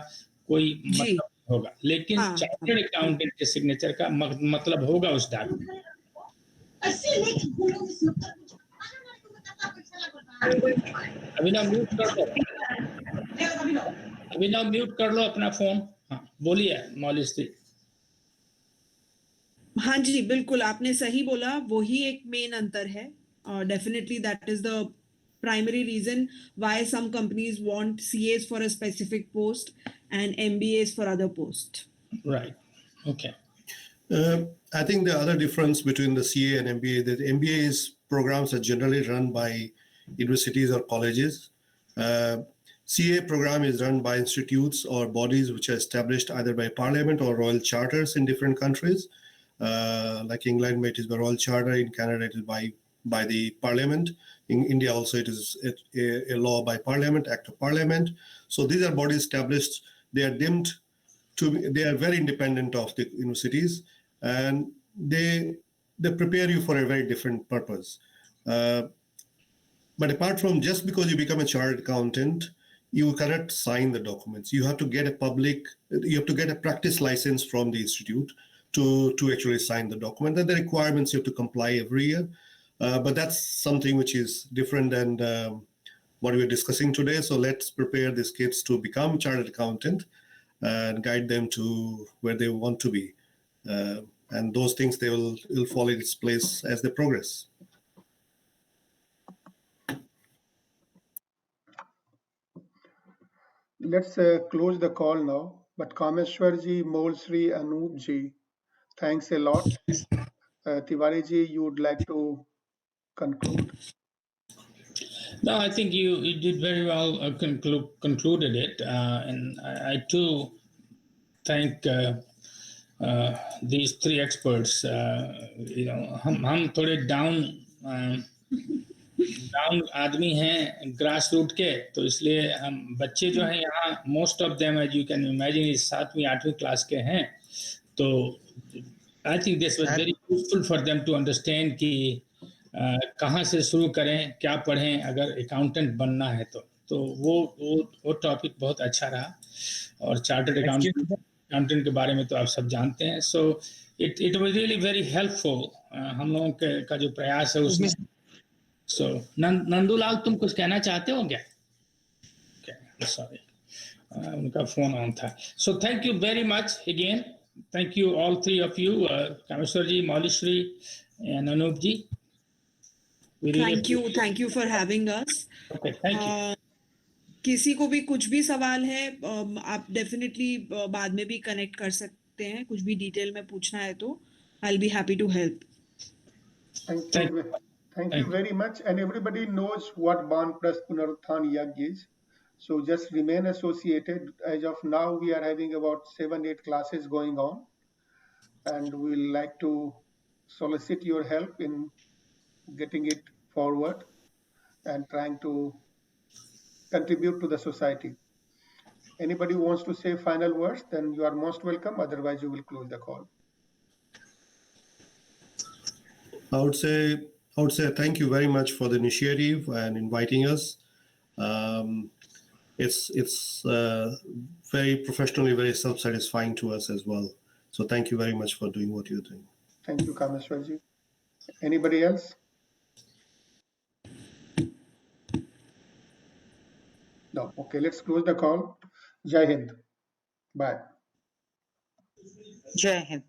कोई मतलब होगा, लेकिन हाँ, चार्टर्ड अकाउंटेंट के सिग्नेचर का मतलब होगा उस डॉक्यूमेंट। अभिनव म्यूट कर लो, अभिनव म्यूट कर लो अपना फोन। हाँ बोलिए मौलिश्री। हाँ जी, बिल्कुल आपने सही बोला, वही एक मेन अंतर है। Definitely that is the primary reason why some companies want CAs for a specific post and MBAs for other posts. Right. Okay. I think the other difference between the CA and MBA, that MBA's programs are generally run by universities or colleges. CA program is run by institutes or bodies which are established either by parliament or royal charters in different countries. Like England, it is by royal charter. In Canada, it is by the parliament. In India also, it is a law by parliament, act of parliament. So these are bodies established. They are deemed to be, they are very independent of the universities, and they prepare you for a very different purpose. But apart from just because you become a chartered accountant, you cannot sign the documents. You have to get a practice license from the institute to actually sign the document. And the requirements you have to comply every year. But that's something which is different than what we're discussing today. So let's prepare these kids to become chartered accountant and guide them to where they want to be. And those things, they will fall in its place as they progress. Let's close the call now. But Kameshwarji, Molsri, Anoopji, thanks a lot. Tiwari-ji, you would like to conclude? No, I think you did very well, concluded it. And I too thank these three experts. हम थोड़े down आदमी हैं grass root के, तो इसलिए हम बच्चे जो हैं यहाँ most of them as you can imagine इस 7वीं 8वीं क्लास के हैं। तो I think this was very useful for them to understand कि कहाँ से शुरू करें, क्या पढ़ें अगर अकाउंटेंट बनना है तो वो टॉपिक बहुत अच्छा रहा। और चार्टर्ड अकाउंटेंट के बारे में तो आप सब जानते हैं। So it was really very helpful हम लोगों का जो प्रयास है उसमें। सो नंदूलाल, तुम कुछ कहना चाहते हो क्या? सॉरी, उनका फोन ऑन था। So thank you very much again, thank you all three of you, Kameshwar ji, Maulishree and Anup ji. Thank you for having us. किसी को भी कुछ भी सवाल है आप डेफिनेटली बाद में भी कनेक्ट कर सकते हैं, कुछ भी डिटेल में पूछना है तो I will be happy to help. Thank you very much. And everybody knows what Banprasth Punarutthan Yajna is. So just remain associated. As of now, we are having about 7-8 classes going on. And we'll like to solicit your help in getting it forward and trying to contribute to the society. Anybody who wants to say final words, then you are most welcome. Otherwise, you will close the call. I would say thank you very much for the initiative and inviting us. It's very professionally, very self-satisfying to us as well. So thank you very much for doing what you're doing. Thank you, Kameshwarji. Anybody else? No. Okay, let's close the call. Jai Hind. Bye. Jai Hind.